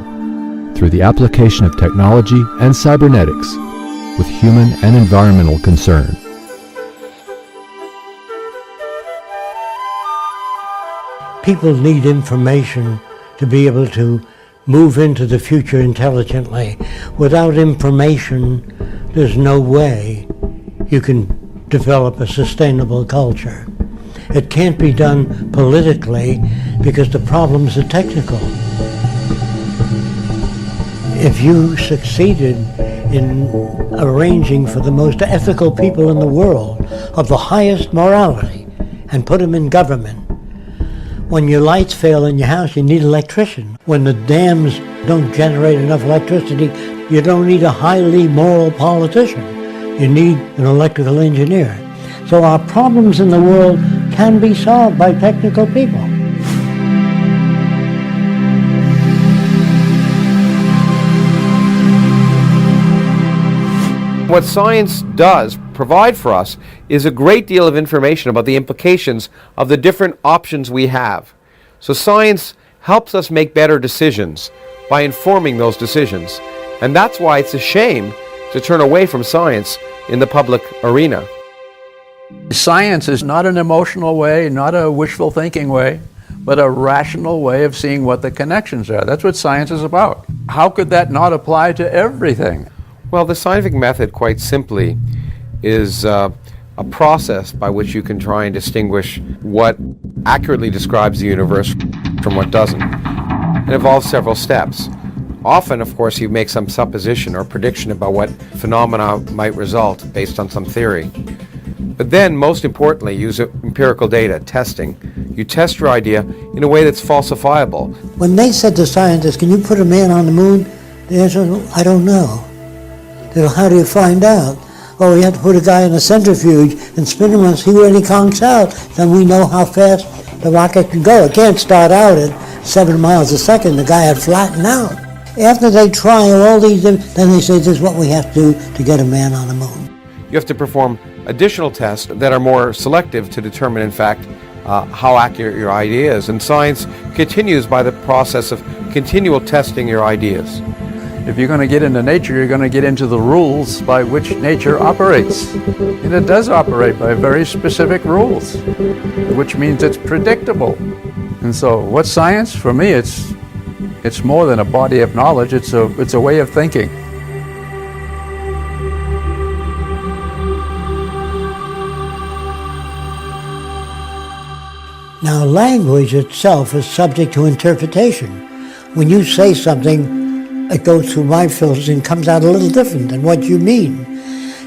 through the application of technology and cybernetics with human and environmental concern. People need information to be able to move into the future intelligently. Without information, there's no way you can develop a sustainable culture. It can't be done politically because the problems are technical. If you succeeded in arranging for the most ethical people in the world of the highest morality and put them in government, when your lights fail in your house, you need an electrician. When the dams don't generate enough electricity, you don't need a highly moral politician. You need an electrical engineer. So our problems in the world can be solved by technical people. What science does provide for us is a great deal of information about the implications of the different options we have. So science helps us make better decisions by informing those decisions. And that's why it's a shame to turn away from science in the public arena. Science is not an emotional way, not a wishful thinking way, but a rational way of seeing what the connections are. That's what science is about. How could that not apply to everything? Well, the scientific method, quite simply, is a process by which you can try and distinguish what accurately describes the universe from what doesn't. It involves several steps. Often, of course, you make some supposition or prediction about what phenomena might result based on some theory. But then, most importantly, use empirical data, testing. You test your idea in a way that's falsifiable. When they said to scientists, can you put a man on the moon? The answer was, I don't know. They go, how do you find out? Oh, we have to put a guy in a centrifuge and spin him and see when he conks out. Then we know how fast the rocket can go. It can't start out at 7 miles a second. The guy had flattened out. After they try all these, then they say this is what we have to do to get a man on the moon. You have to perform additional tests that are more selective to determine, in fact, how accurate your idea is. And science continues by the process of continual testing your ideas. If you're going to get into nature, you're going to get into the rules by which nature operates. And it does operate by very specific rules, which means it's predictable. And so what's science? For me, it's more than a body of knowledge, it's a way of thinking. Now, language itself is subject to interpretation. When you say something, it goes through my filters and comes out a little different than what you mean.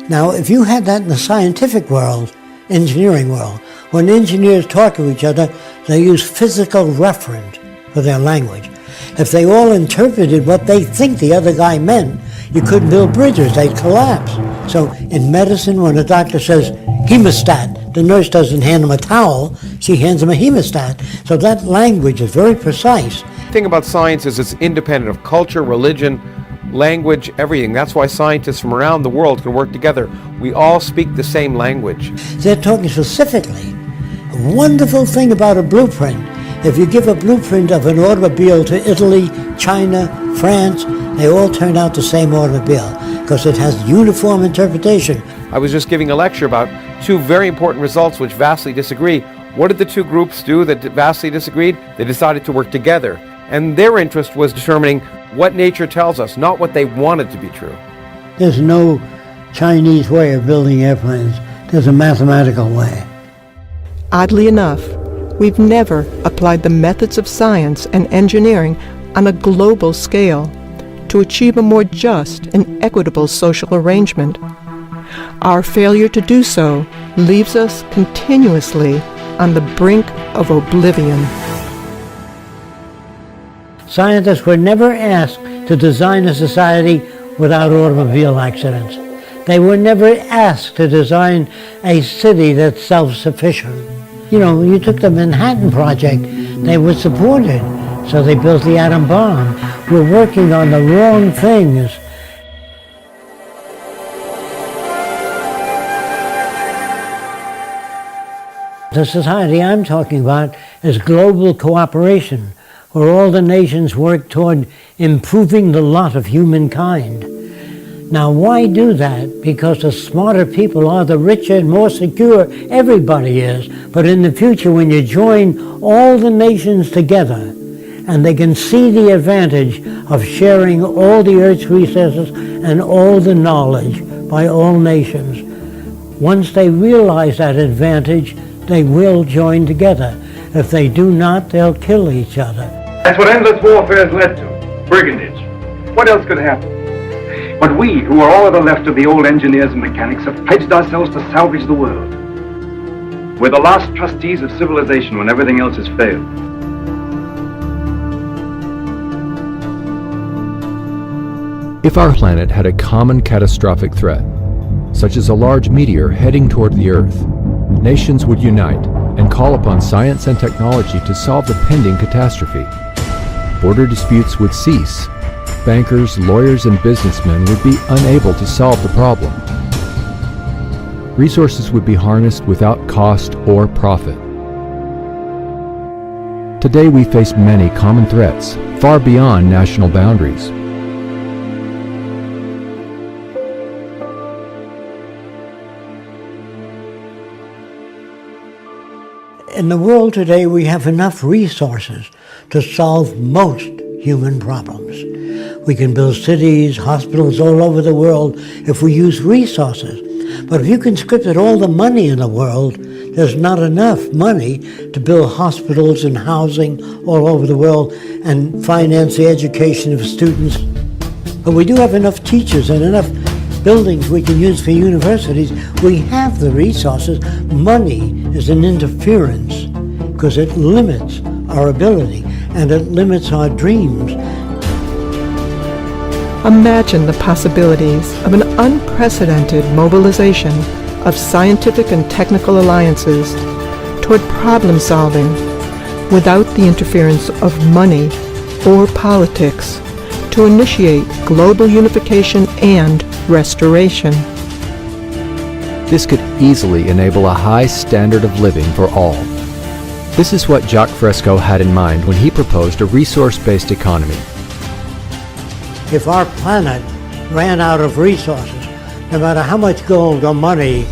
Now, if you had that in the scientific world, engineering world, when engineers talk to each other, they use physical reference for their language. If they all interpreted what they think the other guy meant, you couldn't build bridges, they'd collapse. So in medicine, when a doctor says hemostat, the nurse doesn't hand him a towel, she hands him a hemostat. So that language is very precise. The thing about science is it's independent of culture, religion, language, everything. That's why scientists from around the world can work together. We all speak the same language. They're talking specifically. A wonderful thing about a blueprint, if you give a blueprint of an automobile to Italy, China, France, they all turn out the same automobile because it has uniform interpretation. I was just giving a lecture about two very important results which vastly disagree. What did the two groups do that vastly disagreed? They decided to work together. And their interest was determining what nature tells us, not what they wanted to be true. There's no Chinese way of building airplanes. There's a mathematical way. Oddly enough, we've never applied the methods of science and engineering on a global scale to achieve a more just and equitable social arrangement. Our failure to do so leaves us continuously on the brink of oblivion. Scientists were never asked to design a society without automobile accidents. They were never asked to design a city that's self-sufficient. You know, you took the Manhattan Project, they were supported, so they built the atom bomb. We're working on the wrong things. The society I'm talking about is global cooperation, where all the nations work toward improving the lot of humankind. Now, why do that? Because the smarter people are, the richer and more secure everybody is. But in the future, when you join all the nations together, and they can see the advantage of sharing all the Earth's resources and all the knowledge by all nations, once they realize that advantage, they will join together. If they do not, they'll kill each other. That's what endless warfare has led to. Brigandage. What else could happen? But we, who are all of the left of the old engineers and mechanics, have pledged ourselves to salvage the world. We're the last trustees of civilization when everything else has failed. If our planet had a common catastrophic threat, such as a large meteor heading toward the Earth, nations would unite and call upon science and technology to solve the pending catastrophe. Border disputes would cease. Bankers, lawyers, and businessmen would be unable to solve the problem. Resources would be harnessed without cost or profit. Today we face many common threats, far beyond national boundaries. In the world today, we have enough resources to solve most human problems. We can build cities, hospitals all over the world if we use resources. But if you conscripted all the money in the world, there's not enough money to build hospitals and housing all over the world and finance the education of students. But we do have enough teachers and enough buildings we can use for universities. We have the resources. Money is an interference because it limits our ability and it limits our dreams. Imagine the possibilities of an unprecedented mobilization of scientific and technical alliances toward problem solving without the interference of money or politics to initiate global unification and restoration. This could easily enable a high standard of living for all. This is what Jacques Fresco had in mind when he proposed a resource-based economy. If our planet ran out of resources, no matter how much gold or money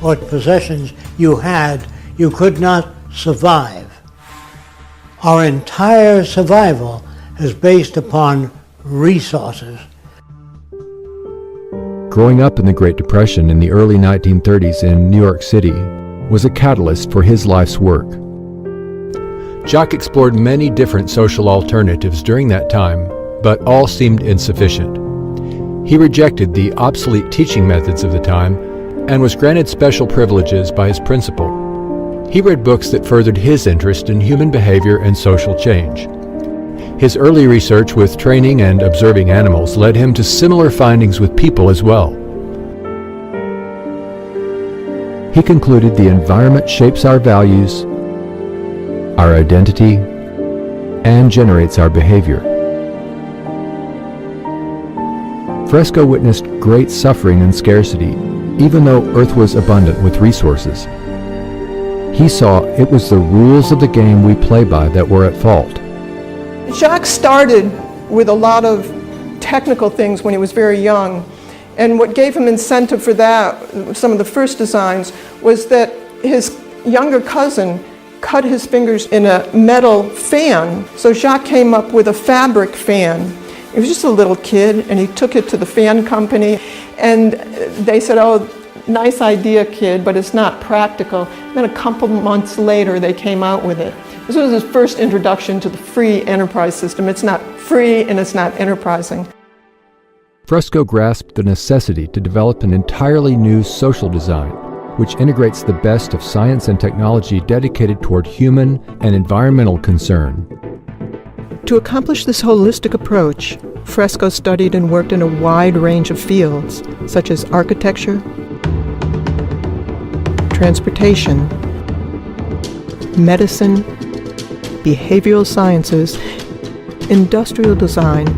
or possessions you had, you could not survive. Our entire survival is based upon resources. Growing up in the Great Depression in the early 1930s in New York City was a catalyst for his life's work. Jacques explored many different social alternatives during that time, but all seemed insufficient. He rejected the obsolete teaching methods of the time and was granted special privileges by his principal. He read books that furthered his interest in human behavior and social change. His early research with training and observing animals led him to similar findings with people as well. He concluded the environment shapes our values, our identity, and generates our behavior. Fresco witnessed great suffering and scarcity, even though Earth was abundant with resources. He saw it was the rules of the game we play by that were at fault. Jacques started with a lot of technical things when he was very young, and what gave him incentive for that, some of the first designs, was that his younger cousin cut his fingers in a metal fan. So Jacques came up with a fabric fan. He was just a little kid, and he took it to the fan company, and they said, "Oh, nice idea, kid, but it's not practical." And then a couple months later, they came out with it. This was his first introduction to the free enterprise system. It's not free, and it's not enterprising. Fresco grasped the necessity to develop an entirely new social design, which integrates the best of science and technology dedicated toward human and environmental concern. To accomplish this holistic approach, Fresco studied and worked in a wide range of fields, such as architecture, transportation, medicine, behavioral sciences, industrial design,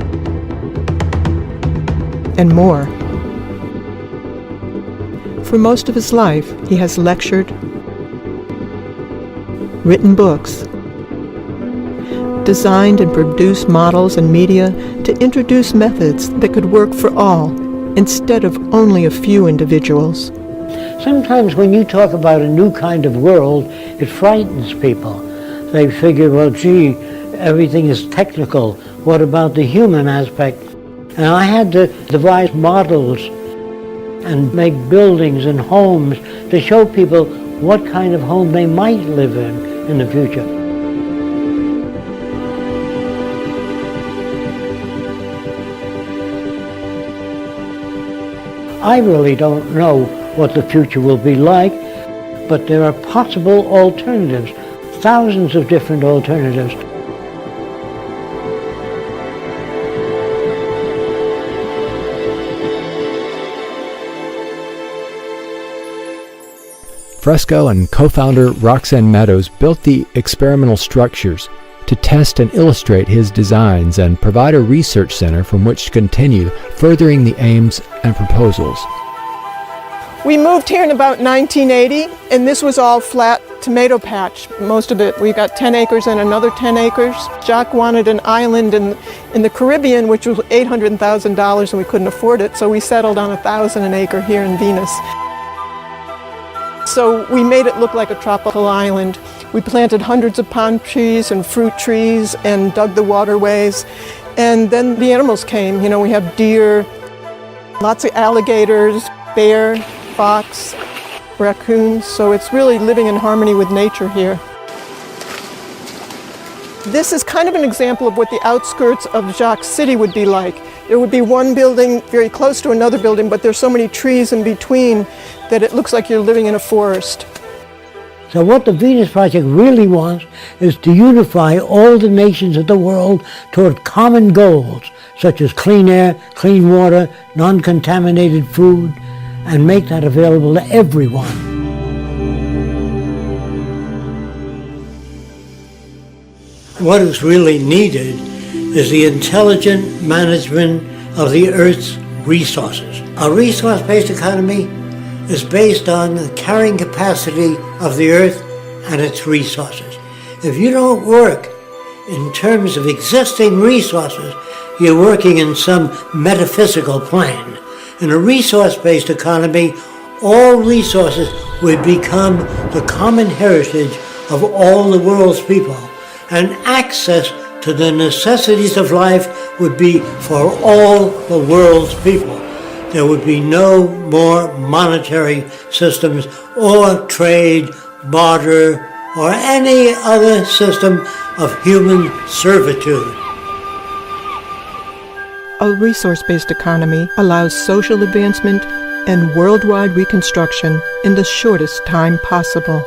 and more. For most of his life, he has lectured, written books, designed and produced models and media to introduce methods that could work for all instead of only a few individuals. Sometimes when you talk about a new kind of world, it frightens people. They figure, well, gee, everything is technical. What about the human aspect? And I had to devise models and make buildings and homes to show people what kind of home they might live in the future. I really don't know what the future will be like, but there are possible alternatives, thousands of different alternatives. Fresco and co-founder Roxanne Meadows built the experimental structures to test and illustrate his designs and provide a research center from which to continue furthering the aims and proposals. We moved here in about 1980, and this was all flat tomato patch, most of it. We got 10 acres and another 10 acres. Jacques wanted an island in the Caribbean, which was $800,000, and we couldn't afford it, so we settled on 1,000 an acre here in Venus. So we made it look like a tropical island. We planted hundreds of palm trees and fruit trees and dug the waterways. And then the animals came. You know, we have deer, lots of alligators, bear, fox, raccoons. So it's really living in harmony with nature here. This is kind of an example of what the outskirts of Jacques City would be like. There would be one building very close to another building, but there's so many trees in between that it looks like you're living in a forest. So what the Venus Project really wants is to unify all the nations of the world toward common goals, such as clean air, clean water, non-contaminated food, and make that available to everyone. What is really needed is the intelligent management of the Earth's resources. A resource-based economy is based on the carrying capacity of the Earth and its resources. If you don't work in terms of existing resources, you're working in some metaphysical plane. In a resource-based economy, all resources would become the common heritage of all the world's people, and access to the necessities of life would be for all the world's people. There would be no more monetary systems or trade, barter, or any other system of human servitude. A resource-based economy allows social advancement and worldwide reconstruction in the shortest time possible.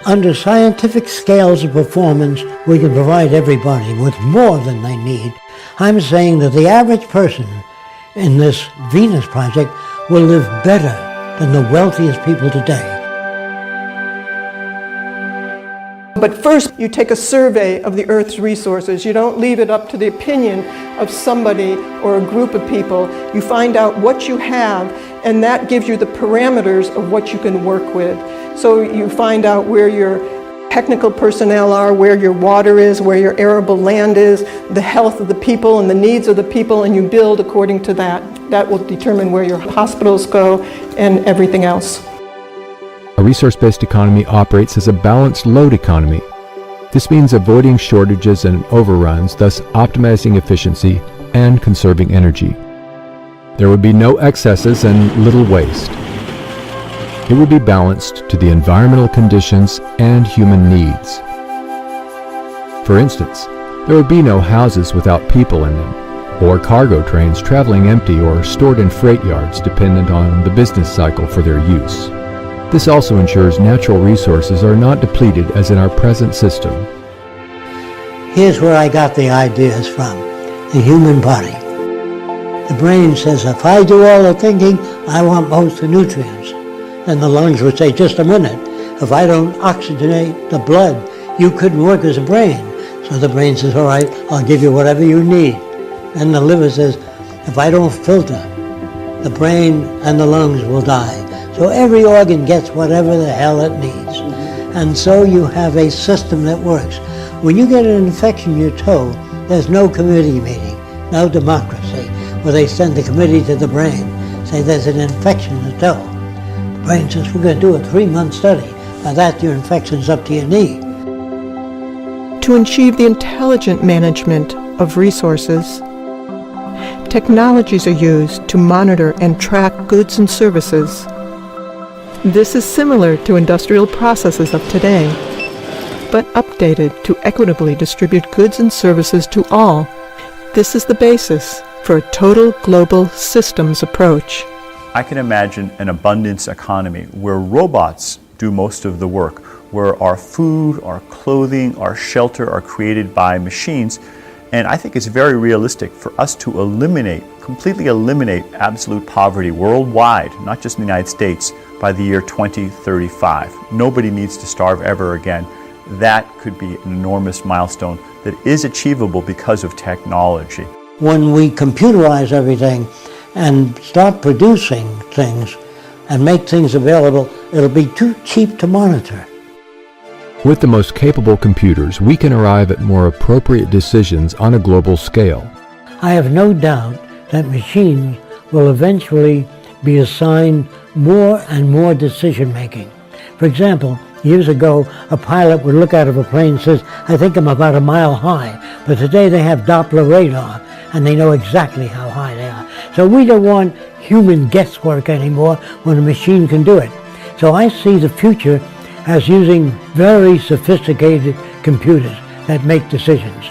Under scientific scales of performance, we can provide everybody with more than they need. I'm saying that the average person in this Venus Project will live better than the wealthiest people today. But first, you take a survey of the Earth's resources. You don't leave it up to the opinion of somebody or a group of people. You find out what you have, and that gives you the parameters of what you can work with. So you find out where your technical personnel are, where your water is, where your arable land is, the health of the people and the needs of the people, and you build according to that. That will determine where your hospitals go and everything else. A resource-based economy operates as a balanced load economy. This means avoiding shortages and overruns, thus optimizing efficiency and conserving energy. There would be no excesses and little waste. It would be balanced to the environmental conditions and human needs. For instance, there would be no houses without people in them, or cargo trains traveling empty or stored in freight yards dependent on the business cycle for their use. This also ensures natural resources are not depleted as in our present system. Here's where I got the ideas from: the human body. The brain says, if I do all the thinking, I want most of the nutrients. Then the lungs would say, just a minute, if I don't oxygenate the blood, you couldn't work as a brain. So the brain says, all right, I'll give you whatever you need. And the liver says, if I don't filter, the brain and the lungs will die. So every organ gets whatever the hell it needs. And so you have a system that works. When you get an infection in your toe, there's no committee meeting, no democracy, where they send the committee to the brain, say there's an infection in the toe. The brain says, we're going to do a 3-month study. By that, your infection's up to your knee. To achieve the intelligent management of resources, technologies are used to monitor and track goods and services. This is similar to industrial processes of today, but updated to equitably distribute goods and services to all. This is the basis for a total global systems approach. I can imagine an abundance economy where robots do most of the work, where our food, our clothing, our shelter are created by machines. And I think it's very realistic for us to completely eliminate absolute poverty worldwide, not just in the United States, by the year 2035. Nobody needs to starve ever again. That could be an enormous milestone that is achievable because of technology. When we computerize everything and start producing things and make things available, it'll be too cheap to monitor. With the most capable computers, we can arrive at more appropriate decisions on a global scale. I have no doubt that machines will eventually be assigned more and more decision making. For example, years ago, a pilot would look out of a plane and says, I think I'm about a mile high. But today they have Doppler radar and they know exactly how high they are. So we don't want human guesswork anymore when a machine can do it. So I see the future as using very sophisticated computers that make decisions.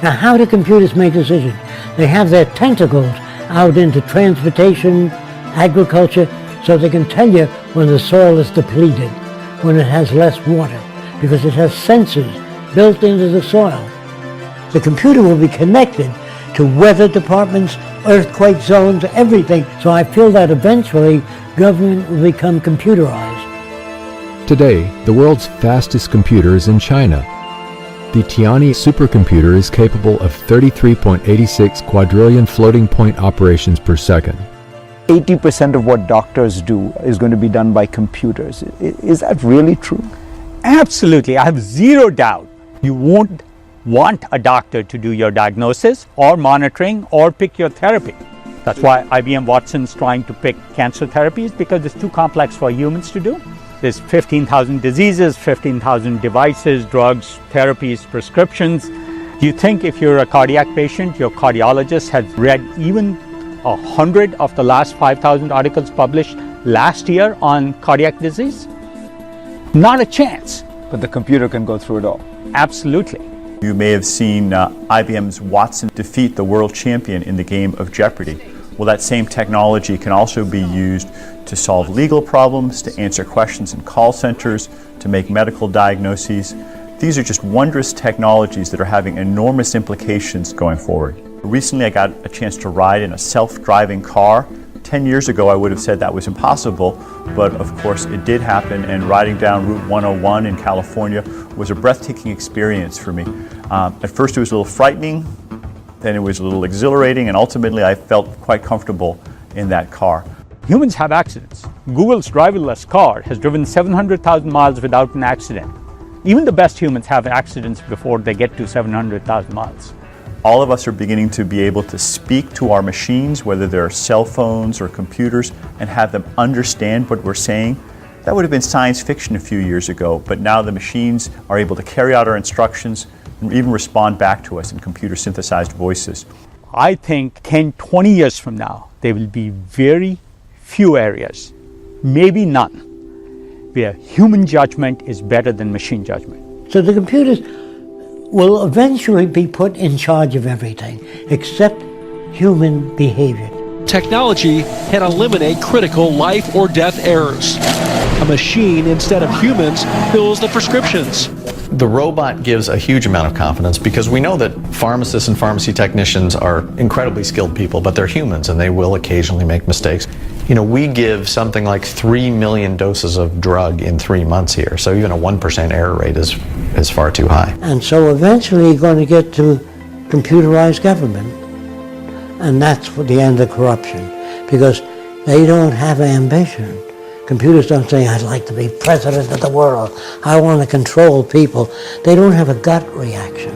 Now, how do computers make decisions? They have their tentacles out into transportation, agriculture, so they can tell you when the soil is depleted, when it has less water, because it has sensors built into the soil. The computer will be connected to weather departments, earthquake zones, everything. So I feel that eventually government will become computerized. Today, the world's fastest computer is in China. The Tianyi supercomputer is capable of 33.86 quadrillion floating point operations per second. 80% of what doctors do is going to be done by computers. Is that really true? Absolutely. I have zero doubt. You won't want a doctor to do your diagnosis or monitoring or pick your therapy. That's why IBM Watson's trying to pick cancer therapies, because it's too complex for humans to do. There's 15,000 diseases, 15,000 devices, drugs, therapies, prescriptions. Do you think if you're a cardiac patient, your cardiologist has read even 100 of the last 5,000 articles published last year on cardiac disease? Not a chance. But the computer can go through it all. Absolutely. You may have seen IBM's Watson defeat the world champion in the game of Jeopardy. Well, that same technology can also be used to solve legal problems, to answer questions in call centers, to make medical diagnoses. These are just wondrous technologies that are having enormous implications going forward. Recently, I got a chance to ride in a self-driving car. 10 years ago, I would have said that was impossible, but of course it did happen, and riding down Route 101 in California was a breathtaking experience for me. At first it was a little frightening, then it was a little exhilarating, and ultimately I felt quite comfortable in that car. Humans have accidents. Google's driverless car has driven 700,000 miles without an accident. Even the best humans have accidents before they get to 700,000 miles. All of us are beginning to be able to speak to our machines, whether they're cell phones or computers, and have them understand what we're saying. That would have been science fiction a few years ago, but now the machines are able to carry out our instructions and even respond back to us in computer synthesized voices. I think 10, 20 years from now, there will be very few areas, maybe none, where human judgment is better than machine judgment. So the computers will eventually be put in charge of everything except human behavior. Technology can eliminate critical life or death errors. A machine, instead of humans, fills the prescriptions. The robot gives a huge amount of confidence because we know that pharmacists and pharmacy technicians are incredibly skilled people, but they're humans and they will occasionally make mistakes. You know, we give something like 3 million doses of drug in 3 months here, so even a 1% error rate is far too high. And so eventually you're going to get to computerized government. And that's the end of corruption, because they don't have ambition. Computers don't say, I'd like to be president of the world. I want to control people. They don't have a gut reaction.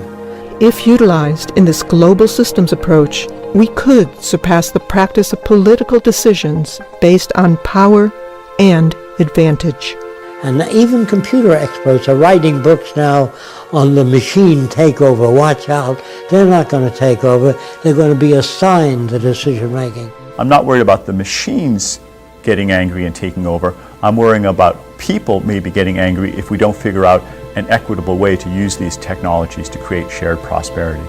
If utilized in this global systems approach, we could surpass the practice of political decisions based on power and advantage. And even computer experts are writing books now on the machine takeover. Watch out, they're not going to take over. They're going to be assigned the decision making. I'm not worried about the machines getting angry and taking over. I'm worrying about people maybe getting angry if we don't figure out an equitable way to use these technologies to create shared prosperity.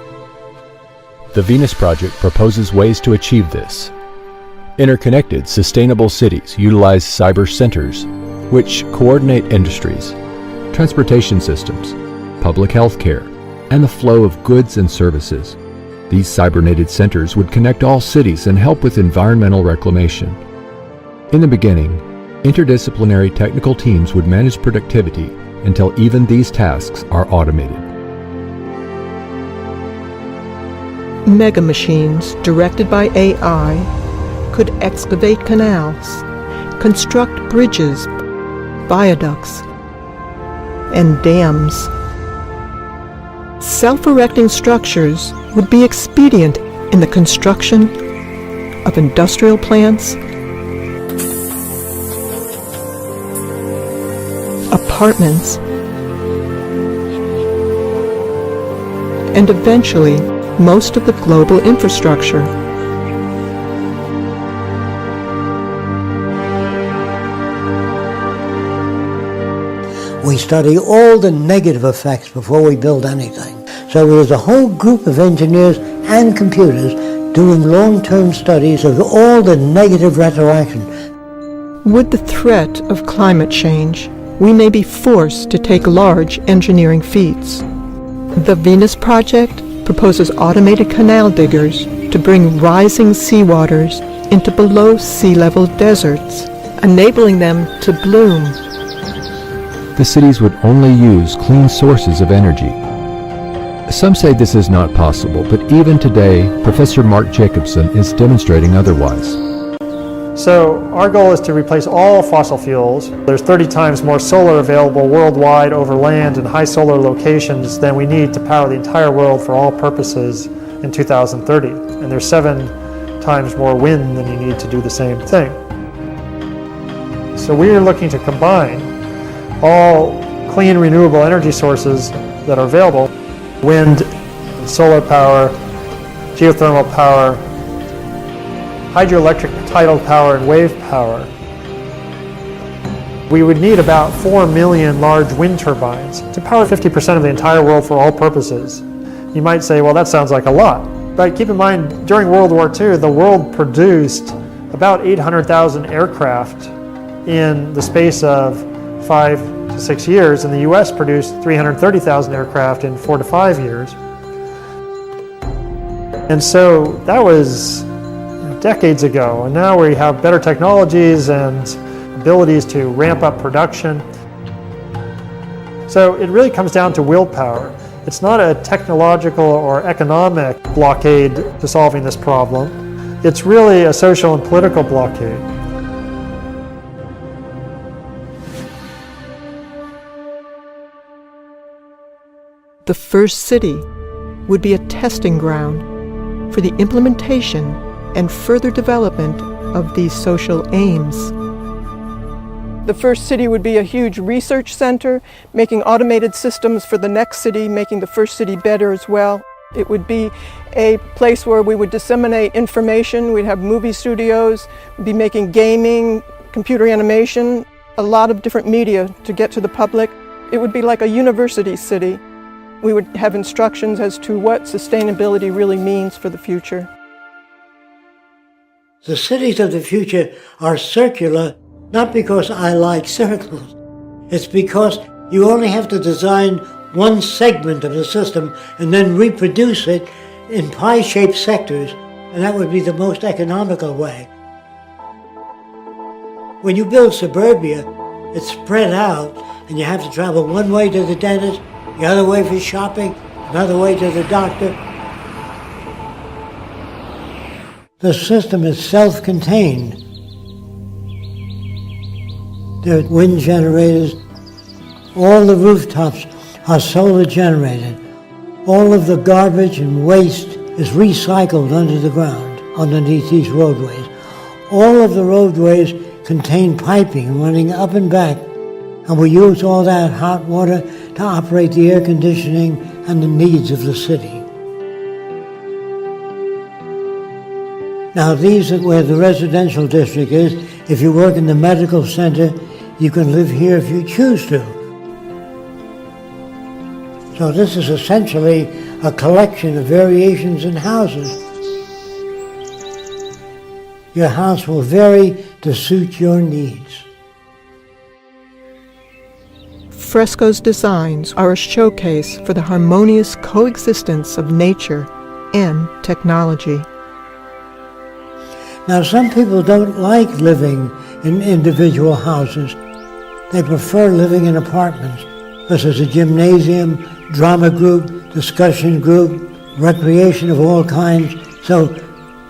The Venus Project proposes ways to achieve this. Interconnected, sustainable cities utilize cyber centers, which coordinate industries, transportation systems, public health care, and the flow of goods and services. These cybernated centers would connect all cities and help with environmental reclamation. In the beginning, interdisciplinary technical teams would manage productivity until even these tasks are automated. Mega machines directed by AI could excavate canals, construct bridges, viaducts, and dams. Self-erecting structures would be expedient in the construction of industrial plants, apartments, and eventually most of the global infrastructure. We study all the negative effects before we build anything. So there's a whole group of engineers and computers doing long-term studies of all the negative retroaction. With the threat of climate change, we may be forced to take large engineering feats. The Venus Project proposes automated canal diggers to bring rising seawaters into below sea level deserts, enabling them to bloom. The cities would only use clean sources of energy. Some say this is not possible, but even today, Professor Mark Jacobson is demonstrating otherwise. So our goal is to replace all fossil fuels. There's 30 times more solar available worldwide over land and high solar locations than we need to power the entire world for all purposes in 2030. And there's 7 times more wind than you need to do the same thing. So we are looking to combine all clean renewable energy sources that are available: wind, solar power, geothermal power, hydroelectric tidal power, and wave power. We would need about 4 million large wind turbines to power 50% of the entire world for all purposes. You might say, well, that sounds like a lot. But keep in mind, during World War II, the world produced about 800,000 aircraft in the space of 5 to 6 years, and the US produced 330,000 aircraft in 4 to 5 years. And so that was decades ago, and now we have better technologies and abilities to ramp up production. So it really comes down to willpower. It's not a technological or economic blockade to solving this problem. It's really a social and political blockade. The first city would be a testing ground for the implementation and further development of these social aims. The first city would be a huge research center, making automated systems for the next city, making the first city better as well. It would be a place where we would disseminate information. We'd have movie studios, we'd be making gaming, computer animation, a lot of different media to get to the public. It would be like a university city. We would have instructions as to what sustainability really means for the future. The cities of the future are circular, not because I like circles. It's because you only have to design one segment of the system and then reproduce it in pie-shaped sectors, and that would be the most economical way. When you build suburbia, it's spread out, and you have to travel one way to the dentist, the other way for shopping, another way to the doctor. The system is self-contained. There are wind generators. All the rooftops are solar generated. All of the garbage and waste is recycled under the ground, underneath these roadways. All of the roadways contain piping running up and back, and we use all that hot water to operate the air conditioning and the needs of the city. Now these are where the residential district is. If you work in the medical center, you can live here if you choose to. So this is essentially a collection of variations in houses. Your house will vary to suit your needs. Fresco's designs are a showcase for the harmonious coexistence of nature and technology. Now some people don't like living in individual houses. They prefer living in apartments because there's a gymnasium, drama group, discussion group, recreation of all kinds. So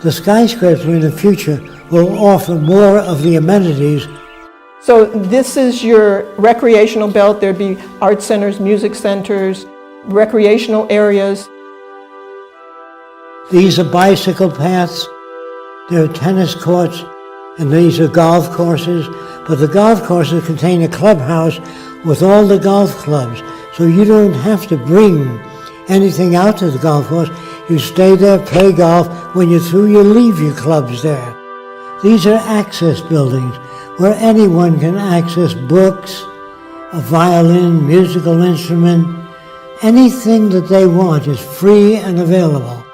the skyscraper in the future will offer more of the amenities. So this is your recreational belt. There'd be art centers, music centers, recreational areas. These are bicycle paths, there are tennis courts, and these are golf courses. But the golf courses contain a clubhouse with all the golf clubs. So you don't have to bring anything out to the golf course. You stay there, play golf. When you're through, you leave your clubs there. These are access buildings where anyone can access books, a violin, musical instrument. Anything that they want is free and available.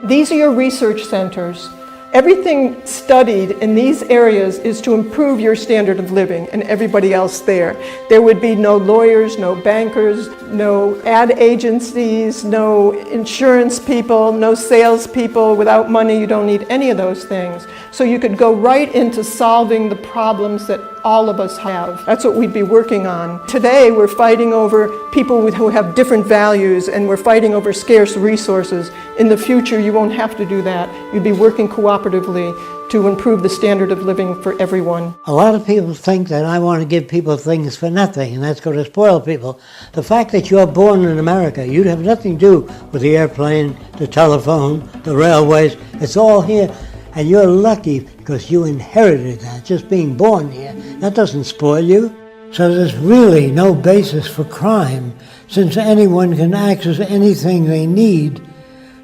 These are your research centers. Everything studied in these areas is to improve your standard of living and everybody else there. There would be no lawyers, no bankers, no ad agencies, no insurance people, no salespeople. Without money, you don't need any of those things. So you could go right into solving the problems that all of us have. That's what we'd be working on. Today, we're fighting over people who have different values, and we're fighting over scarce resources. In the future, you won't have to do that. You'd be working cooperatively to improve the standard of living for everyone. A lot of people think that I want to give people things for nothing, and that's going to spoil people. The fact that you're born in America, you'd have nothing to do with the airplane, the telephone, the railways. It's all here. And you're lucky because you inherited that, just being born here. That doesn't spoil you. So there's really no basis for crime. Since anyone can access anything they need,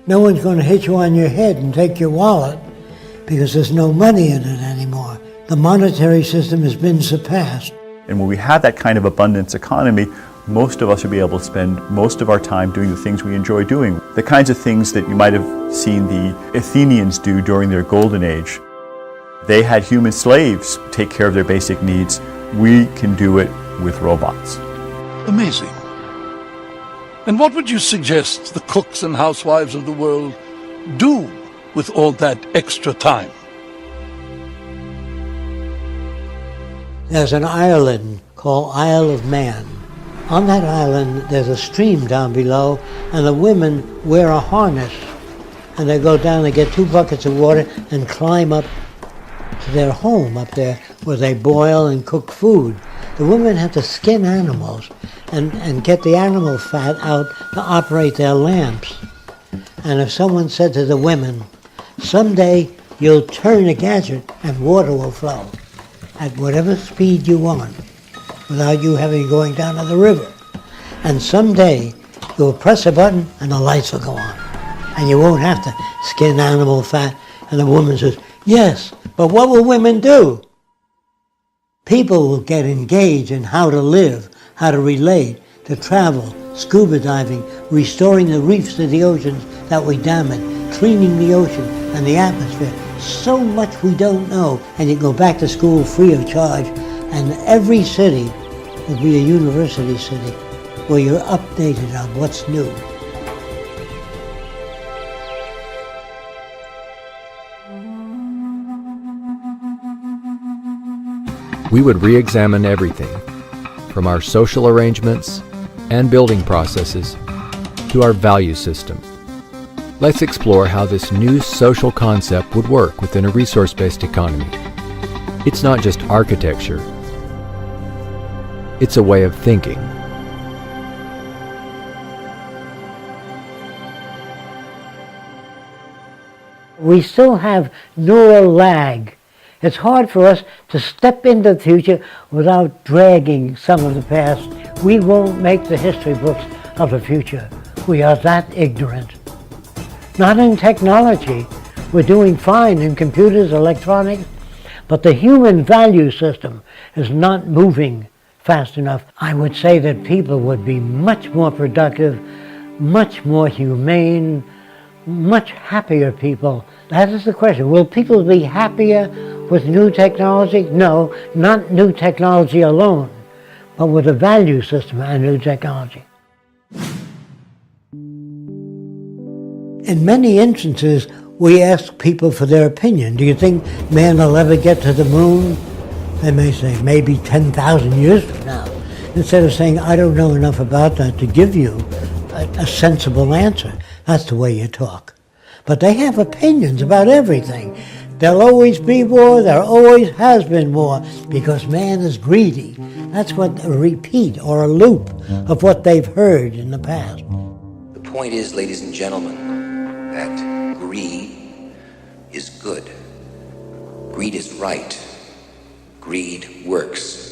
no one's going to hit you on your head and take your wallet because there's no money in it anymore. The monetary system has been surpassed. And when we have that kind of abundance economy, most of us will be able to spend most of our time doing the things we enjoy doing. The kinds of things that you might have seen the Athenians do during their golden age. They had human slaves take care of their basic needs. We can do it with robots. Amazing. And what would you suggest the cooks and housewives of the world do with all that extra time? There's an island called Isle of Man. On that island, there's a stream down below, and the women wear a harness. And they go down, they get 2 buckets of water and climb up to their home up there where they boil and cook food. The women have to skin animals and get the animal fat out to operate their lamps. And if someone said to the women, someday you'll turn a gadget and water will flow at whatever speed you want, without you having going down to the river. And someday you'll press a button and the lights will go on. And you won't have to skin animal fat. And the woman says, yes, but what will women do? People will get engaged in how to live, how to relate, to travel, scuba diving, restoring the reefs of the oceans that we damage, cleaning the ocean and the atmosphere. So much we don't know. And you go back to school free of charge. And every city will be a university city where you're updated on what's new. we would re-examine everything, from our social arrangements and building processes to our value system. Let's explore how this new social concept would work within a resource-based economy. It's not just architecture, it's a way of thinking. We still have neural lag. It's hard for us to step into the future without dragging some of the past. We won't make the history books of the future. We are that ignorant. Not in technology. We're doing fine in computers, electronics, but the human value system is not moving fast enough. I would say that people would be much more productive, much more humane, much happier people. That is the question. Will people be happier with new technology? No, not new technology alone, but with a value system and new technology. In many instances, we ask people for their opinion. Do you think man will ever get to the moon? They may say, maybe 10,000 years from now. Instead of saying, I don't know enough about that to give you a sensible answer. That's the way you talk. But they have opinions about everything. There'll always be more, there always has been more, because man is greedy. That's what a repeat or a loop of what they've heard in the past. The point is, ladies and gentlemen, that greed is good. Greed is right. Greed works.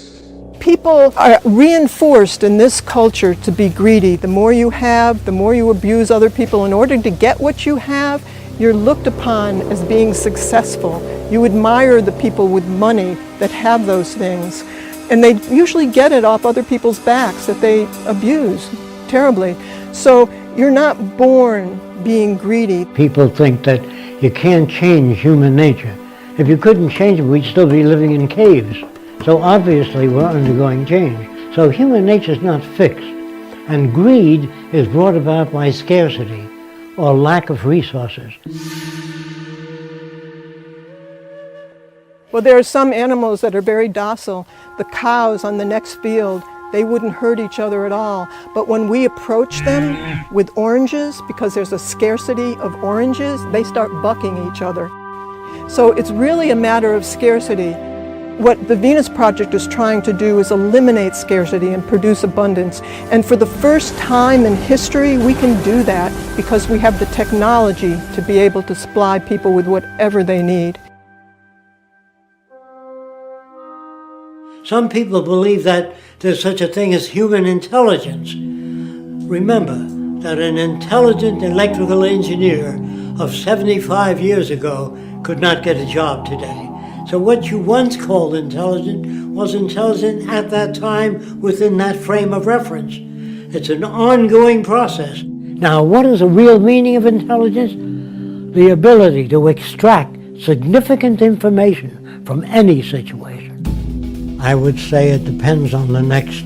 People are reinforced in this culture to be greedy. The more you have, the more you abuse other people. In order to get what you have, you're looked upon as being successful. You admire the people with money that have those things. And they usually get it off other people's backs that they abuse terribly. So you're not born being greedy. People think that you can't change human nature. If you couldn't change it, we'd still be living in caves. So obviously we're undergoing change. So human nature is not fixed. And greed is brought about by scarcity or lack of resources. Well, there are some animals that are very docile. The cows on the next field, they wouldn't hurt each other at all. But when we approach them with oranges, because there's a scarcity of oranges, they start bucking each other. So it's really a matter of scarcity. What the Venus Project is trying to do is eliminate scarcity and produce abundance. And for the first time in history, we can do that because we have the technology to be able to supply people with whatever they need. Some people believe that there's such a thing as human intelligence. Remember that an intelligent electrical engineer of 75 years ago could not get a job today. So what you once called intelligent was intelligent at that time within that frame of reference. It's an ongoing process. Now, what is the real meaning of intelligence? The ability to extract significant information from any situation. I would say it depends on the next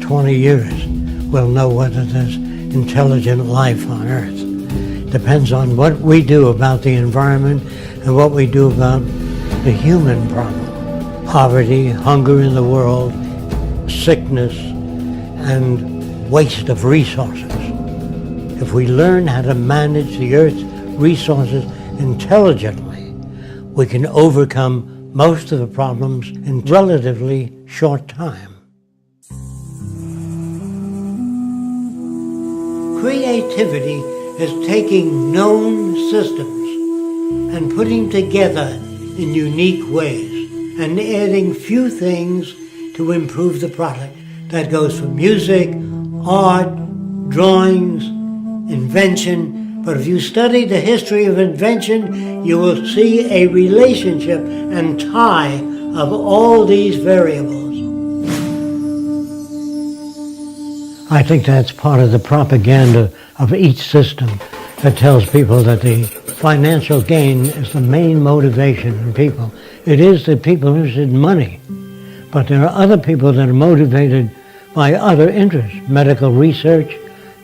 20 years. We'll know whether there's intelligent life on Earth. Depends on what we do about the environment and what we do about the human problem. Poverty, hunger in the world, sickness, and waste of resources. If we learn how to manage the Earth's resources intelligently, we can overcome most of the problems in relatively short time. Creativity is taking known systems and putting together in unique ways and adding few things to improve the product. That goes for music, art, drawings, invention. But if you study the history of invention, you will see a relationship and tie of all these variables. I think that's part of the propaganda of each system that tells people that the financial gain is the main motivation in people. It is the people interested in money, but there are other people that are motivated by other interests, medical research,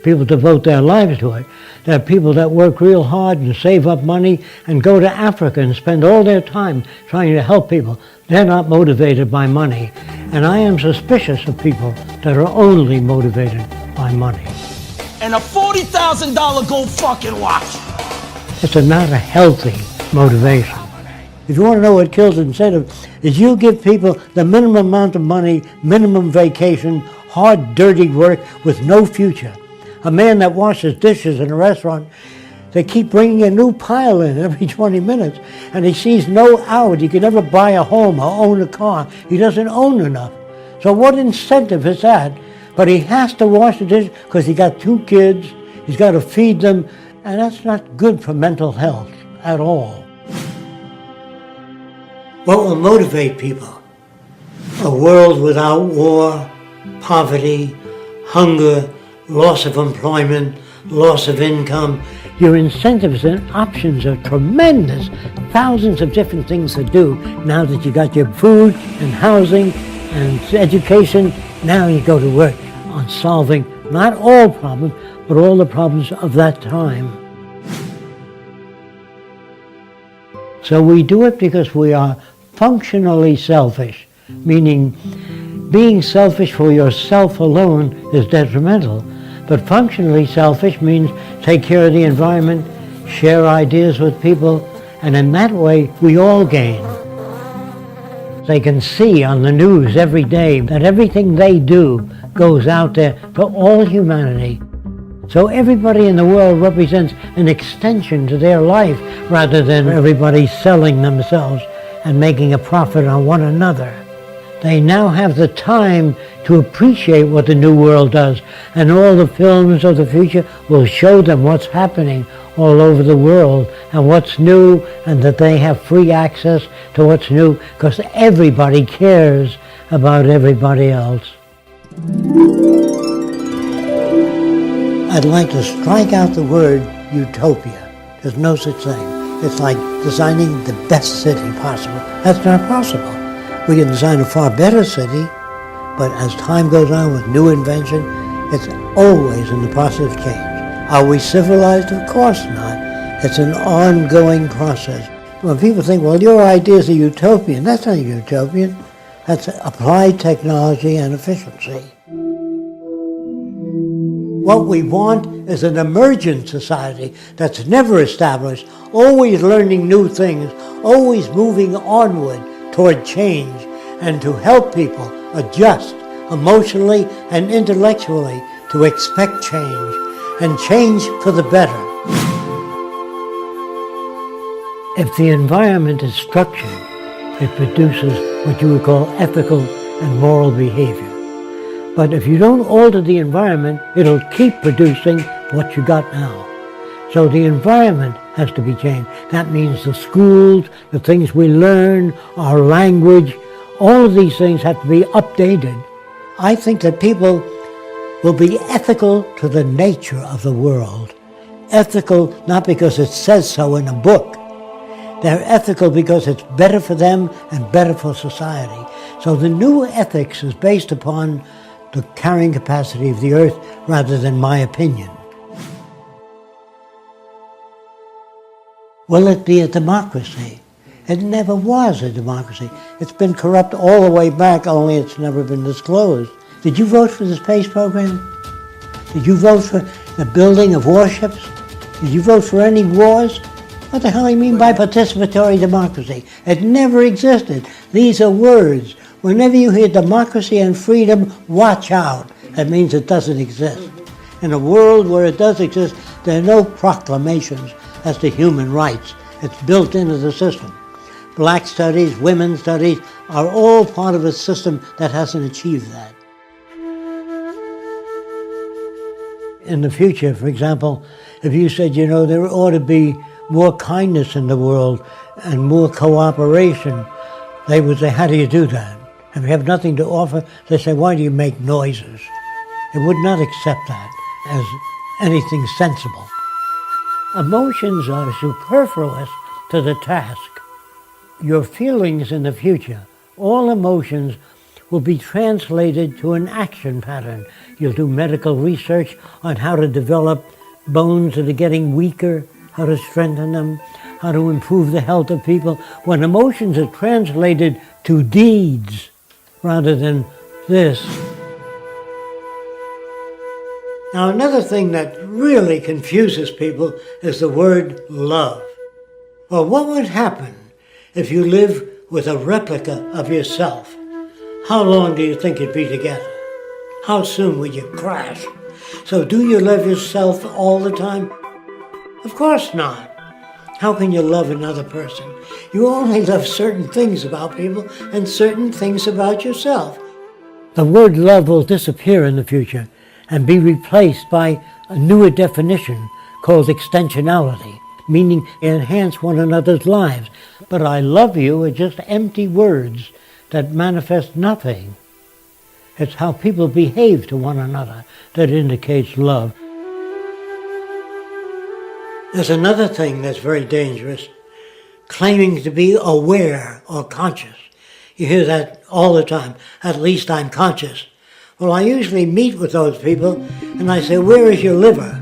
people devote their lives to it. There are people that work real hard and save up money and go to Africa and spend all their time trying to help people. They're not motivated by money. And I am suspicious of people that are only motivated by money. And a $40,000 gold fucking watch. It's not a healthy motivation. If you want to know what kills incentive, is you give people the minimum amount of money, minimum vacation, hard, dirty work with no future. A man that washes dishes in a restaurant, they keep bringing a new pile in every 20 minutes, and he sees no out. He can never buy a home or own a car. He doesn't own enough. So what incentive is that? But he has to wash the dishes because he got 2 kids, he's got to feed them, and that's not good for mental health at all. What will motivate people? A world without war, poverty, hunger, loss of employment, loss of income. Your incentives and options are tremendous. Thousands of different things to do now that you got your food and housing and education. Now you go to work on solving not all problems, but all the problems of that time. So we do it because we are functionally selfish, meaning being selfish for yourself alone is detrimental. But functionally selfish means take care of the environment, share ideas with people, and in that way we all gain. They can see on the news every day that everything they do goes out there for all humanity. So everybody in the world represents an extension to their life rather than everybody selling themselves and making a profit on one another. They now have the time to appreciate what the new world does, and all the films of the future will show them what's happening all over the world and what's new, and that they have free access to what's new because everybody cares about everybody else. I'd like to strike out the word utopia. There's no such thing. It's like designing the best city possible. That's not possible. We can design a far better city, but as time goes on with new invention, it's always in the process of change. Are we civilized? Of course not. It's an ongoing process. When people think, well, your ideas are utopian, that's not utopian. That's applied technology and efficiency. What we want is an emergent society that's never established, always learning new things, always moving onward toward change, and to help people adjust emotionally and intellectually to expect change, and change for the better. If the environment is structured, it produces what you would call ethical and moral behavior. But if you don't alter the environment, it'll keep producing what you got now. So the environment has to be changed. That means the schools, the things we learn, our language, all of these things have to be updated. I think that people will be ethical to the nature of the world. Ethical not because it says so in a book. They're ethical because it's better for them and better for society. So the new ethics is based upon the carrying capacity of the earth rather than my opinion. Will it be a democracy? It never was a democracy. It's been corrupt all the way back, only it's never been disclosed. Did you vote for the space program? Did you vote for the building of warships? Did you vote for any wars? What the hell do you mean by participatory democracy? It never existed. These are words. Whenever you hear democracy and freedom, watch out. That means it doesn't exist. In a world where it does exist, there are no proclamations as to human rights. It's built into the system. Black studies, women's studies are all part of a system that hasn't achieved that. In the future, for example, if you said, you know, there ought to be more kindness in the world and more cooperation, they would say, how do you do that? If you have nothing to offer, they say, why do you make noises? It would not accept that as anything sensible. Emotions are superfluous to the task. Your feelings in the future, all emotions will be translated to an action pattern. You'll do medical research on how to develop bones that are getting weaker, how to strengthen them, how to improve the health of people. When emotions are translated to deeds rather than this. Now, another thing that really confuses people is the word love. Well, what would happen if you live with a replica of yourself? How long do you think you'd be together? How soon would you crash? So do you love yourself all the time? Of course not. How can you love another person? You only love certain things about people and certain things about yourself. The word love will disappear in the future and be replaced by a newer definition called extensionality, meaning enhance one another's lives. But I love you are just empty words that manifest nothing. It's how people behave to one another that indicates love. There's another thing that's very dangerous, claiming to be aware or conscious. You hear that all the time, at least I'm conscious. Well, I usually meet with those people and I say, where is your liver?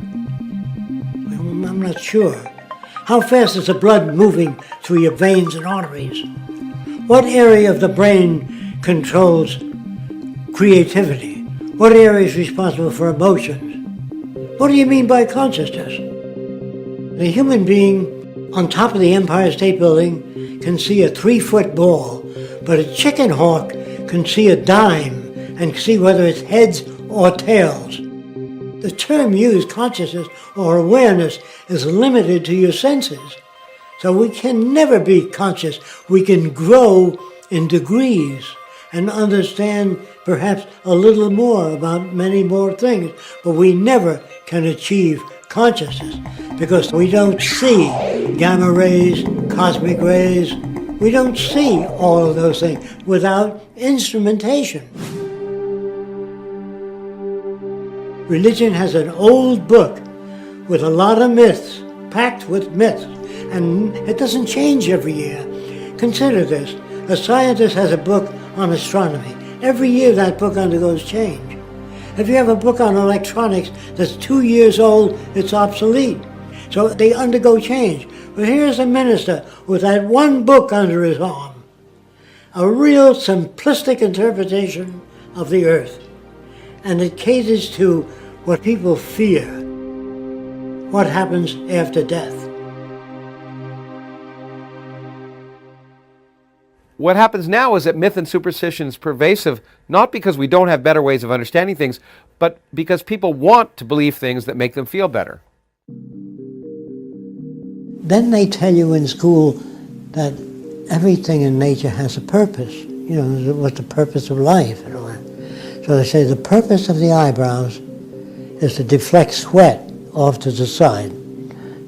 Well, I'm not sure. How fast is the blood moving through your veins and arteries? What area of the brain controls creativity? What area is responsible for emotions? What do you mean by consciousness? The human being on top of the Empire State Building can see a 3-foot ball, but a chicken hawk can see a dime and see whether it's heads or tails. The term used, consciousness or awareness, is limited to your senses. So we can never be conscious. We can grow in degrees and understand perhaps a little more about many more things, but we never can achieve consciousness because we don't see gamma rays, cosmic rays. We don't see all of those things without instrumentation. Religion has an old book with a lot of myths, packed with myths, and it doesn't change every year. Consider this. A scientist has a book on astronomy. Every year that book undergoes change. If you have a book on electronics that's 2 years old, it's obsolete. So they undergo change. But here's a minister with that one book under his arm. A real simplistic interpretation of the earth. And it caters to what people fear. What happens after death? What happens now is that myth and superstition is pervasive, not because we don't have better ways of understanding things, but because people want to believe things that make them feel better. Then they tell you in school that everything in nature has a purpose. You know, what's the purpose of life and all that. So they say the purpose of the eyebrows is to deflect sweat off to the side.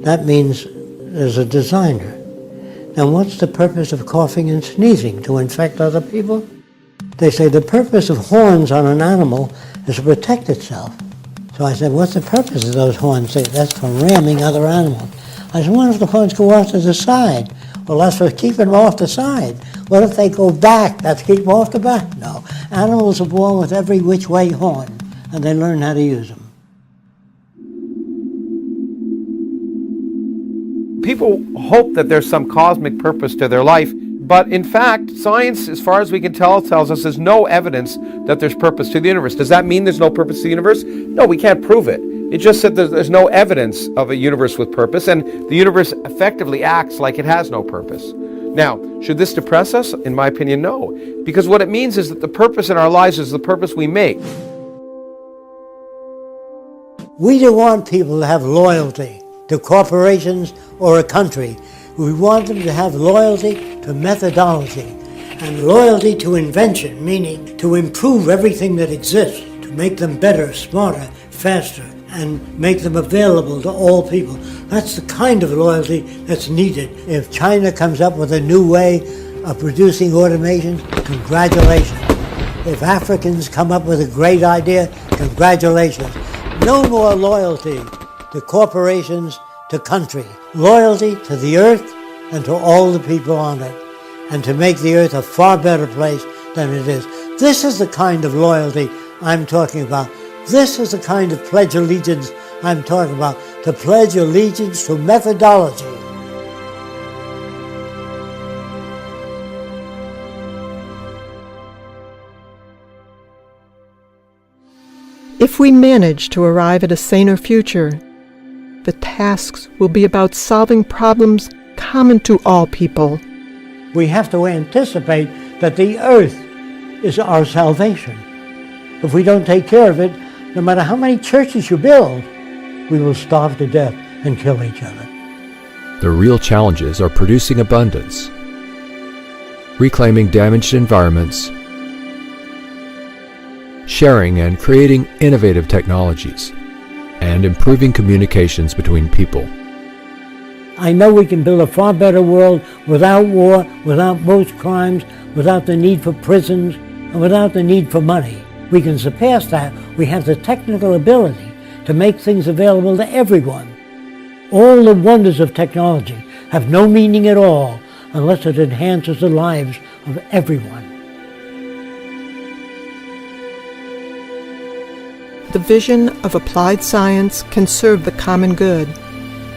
That means there's a designer. Now, what's the purpose of coughing and sneezing? To infect other people? They say the purpose of horns on an animal is to protect itself. So I said, what's the purpose of those horns? They say, that's for ramming other animals. I said, what if the horns go off to the side? Well, that's for keeping them off the side. What if they go back? That's to keep them off the back? No. Animals are born with every which way horn, and they learn how to use them. People hope that there's some cosmic purpose to their life, but in fact, science, as far as we can tell, tells us there's no evidence that there's purpose to the universe. Does that mean there's no purpose to the universe? No, we can't prove it. It just said there's no evidence of a universe with purpose, and the universe effectively acts like it has no purpose. Now, should this depress us? In my opinion, no. Because what it means is that the purpose in our lives is the purpose we make. We don't want people to have loyalty to corporations or a country. We want them to have loyalty to methodology and loyalty to invention, meaning to improve everything that exists, to make them better, smarter, faster, and make them available to all people. That's the kind of loyalty that's needed. If China comes up with a new way of producing automation, congratulations. If Africans come up with a great idea, congratulations. No more loyalty to corporations, to country. Loyalty to the earth and to all the people on it, and to make the earth a far better place than it is. This is the kind of loyalty I'm talking about. This is the kind of pledge allegiance I'm talking about. To pledge allegiance to methodology. If we manage to arrive at a saner future, the tasks will be about solving problems common to all people. We have to anticipate that the earth is our salvation. If we don't take care of it, no matter how many churches you build, we will starve to death and kill each other. The real challenges are producing abundance, reclaiming damaged environments, sharing and creating innovative technologies, and improving communications between people. I know we can build a far better world without war, without most crimes, without the need for prisons, and without the need for money. We can surpass that. We have the technical ability to make things available to everyone. All the wonders of technology have no meaning at all unless it enhances the lives of everyone. The vision of applied science can serve the common good.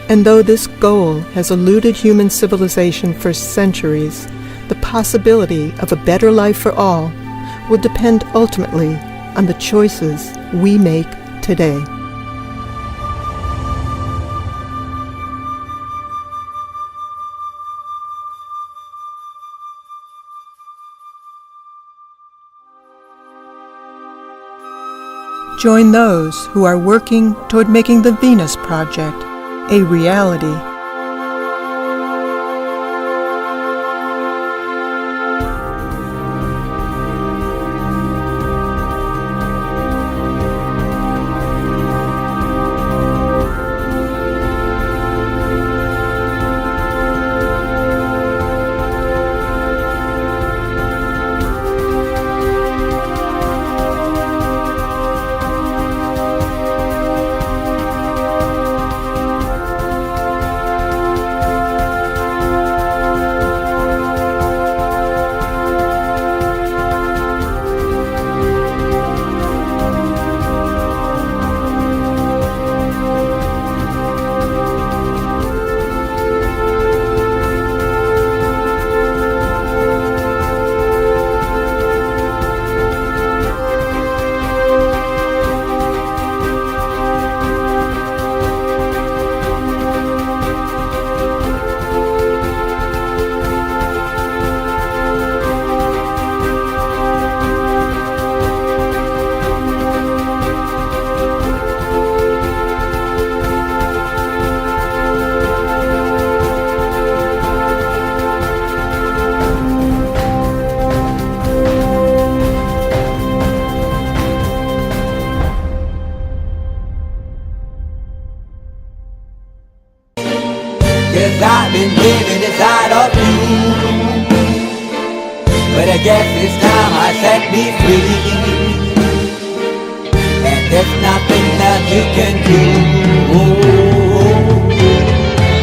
And though this goal has eluded human civilization for centuries, the possibility of a better life for all will depend ultimately on the choices we make today. Join those who are working toward making the Venus Project a reality. I've been living inside of you, but I guess this time I set me free, and there's nothing that you can do.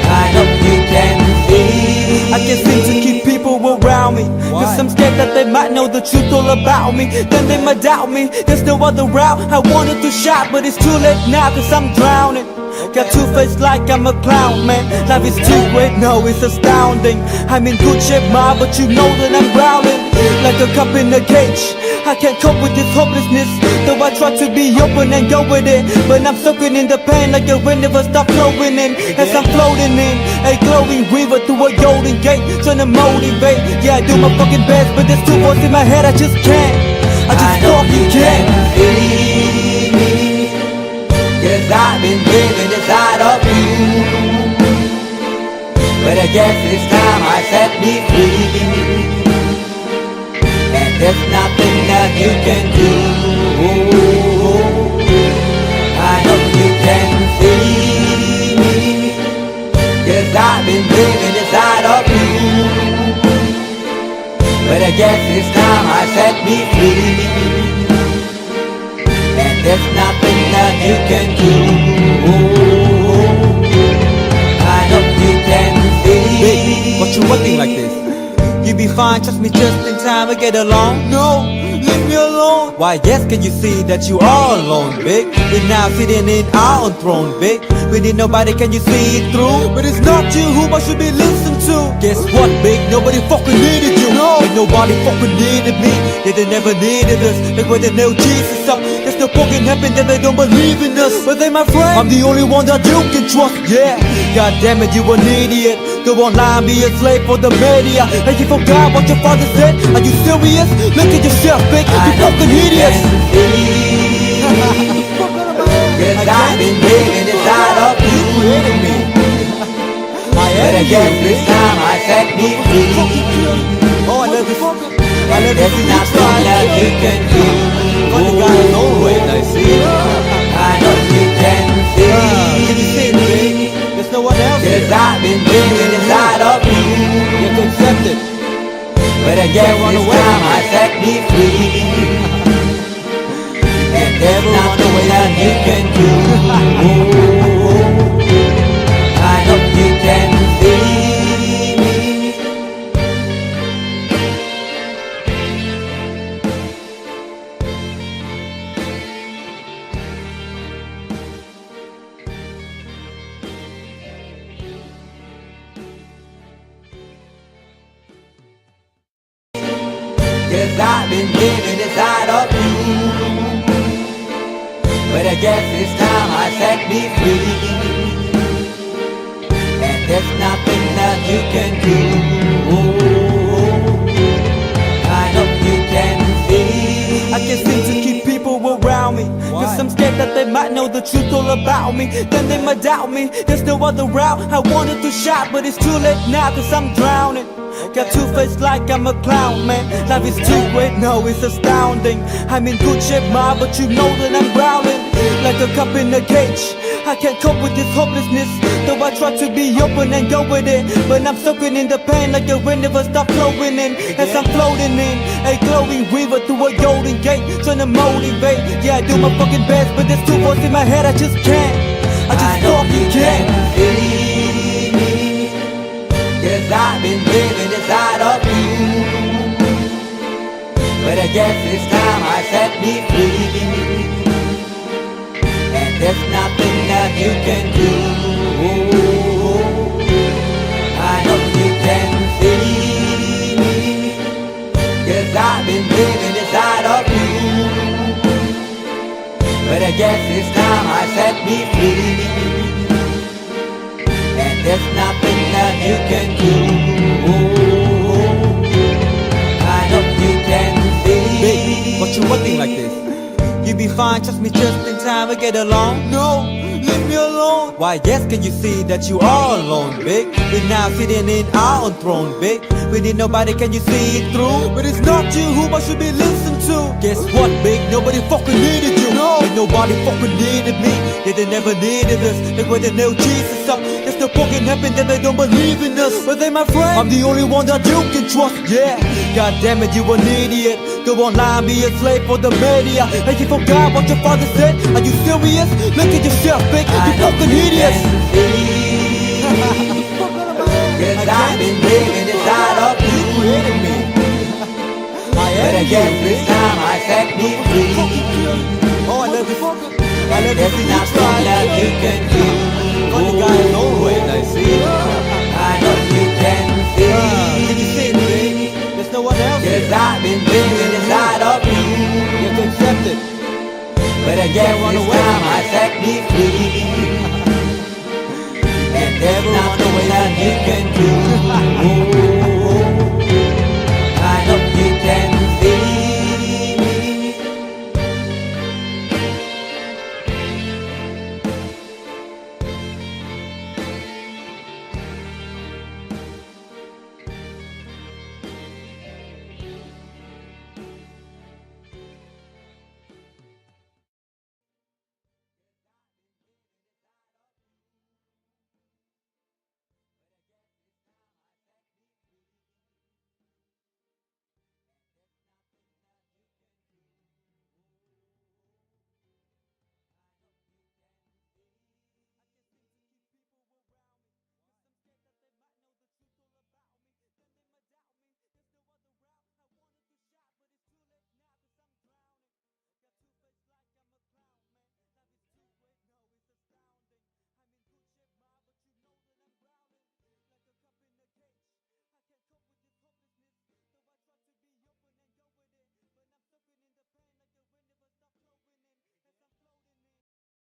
I know you can see. I can't seem to keep people around me, cause I'm scared that they might know the truth all about me. Then they might doubt me, there's no other route. I wanted to shout, but it's too late now, cause I'm drowning. Got two-faced like I'm a clown, man. Life is too great, no, it's astounding. I'm in good shape, ma, but you know that I'm drowning like a cup in a cage. I can't cope with this hopelessness, though I try to be open and go with it, but I'm soaking in the pain like the wind never stop flowing in. As I'm floating in a glowing river through a golden gate, trying to motivate. Yeah, I do my fucking best, but there's two voices in my head, I just can't. I just fucking can't. Cause I've been living inside of you, but I guess this time I set me free, and there's nothing that you can do. I know you can see me, cause I've been living inside of you, but I guess this time I set me free, and there's nothing that you can do. I know you can see. Baby, what you looking like this? You be fine, trust me, just in time to get along. No, leave me me alone. Why yes, can you see that you are alone, big? We're now sitting in our own throne, big. We need nobody, can you see it through? But it's not you who I should be listening to. Guess what, big? Nobody fucking needed you. No, and nobody fucking needed me. Yeah, they never needed us. Like when they nailed Jesus up, there's no fucking heaven that they don't believe in us. But they my friend, I'm the only one that you can trust. Yeah, god damn it, you an idiot. Go online, be a slave for the media. And you forgot what your father said. Are you serious? Look at yourself, big. You fucking idiots. Cause I've been living inside of you and me. But I guess this time I set me free. Oh, I love this. I love There's nothing that you can do. But the guy is always I see. I know you can see. Can you see it, baby? There's no one else. Cause I've been living inside of you. You have to accept it. But I guess this time I set me free. And there's nothing that you can do. I hope you can see me. Cause I've been living inside of you. But I guess this time I set me free. And there's nothing that you can do. I hope you can see. I can't seem to keep people around me. Cause I'm scared that they might know the truth all about me. Then they might doubt me. There's no other route. I wanted to shout, but it's too late now cause I'm drowning. Got two-faced like I'm a clown, man. Life is too great, no, it's astounding. I'm in good shape, ma, but you know that I'm growling like a cup in a cage. I can't cope with this hopelessness, though I try to be open and go with it. But I'm soaking in the pain like the wind never stop flowing in. As I'm floating in a glowing river through a golden gate, trying to motivate. Yeah, I do my fucking best, but there's two voices in my head, I just can't. I just fucking can't. Cause I've been living inside of you. But I guess this time I set me free. And there's nothing that you can do. I hope you can see me. Cause I've been living inside of you. But I guess this time I set me free. And there's nothing that you can do. I hope you can see. Baby, what you looking like this? You be fine, trust me, just in time we get along. No, leave me alone. Why yes, can you see that you are alone, big? We're now sitting in our own throne, big. We need nobody, can you see it through? But it's not you who I should be listening to. Guess what, big? Nobody fucking needed you. No, and nobody fucking needed me. Yeah, they never needed us. Like when they nailed Jesus up, there's no fucking heaven that they don't believe in us. But they my friend, I'm the only one that you can trust. Yeah, god damn it, you an idiot. Go online, be a slave for the media. And you forgot what your father said. Are you serious? Look at yourself, big. You fucking idiots. Cause I've been living inside of you and me. But I guess this time I set me free. Oh, I love this. I love There's nothing that you can do. But the guy is always I see. I know you can see. Can you see it, baby? There's no one else. Cause I've been living inside of you. You have to accept it. But I guess this time I set me free. And there's nothing that you can do.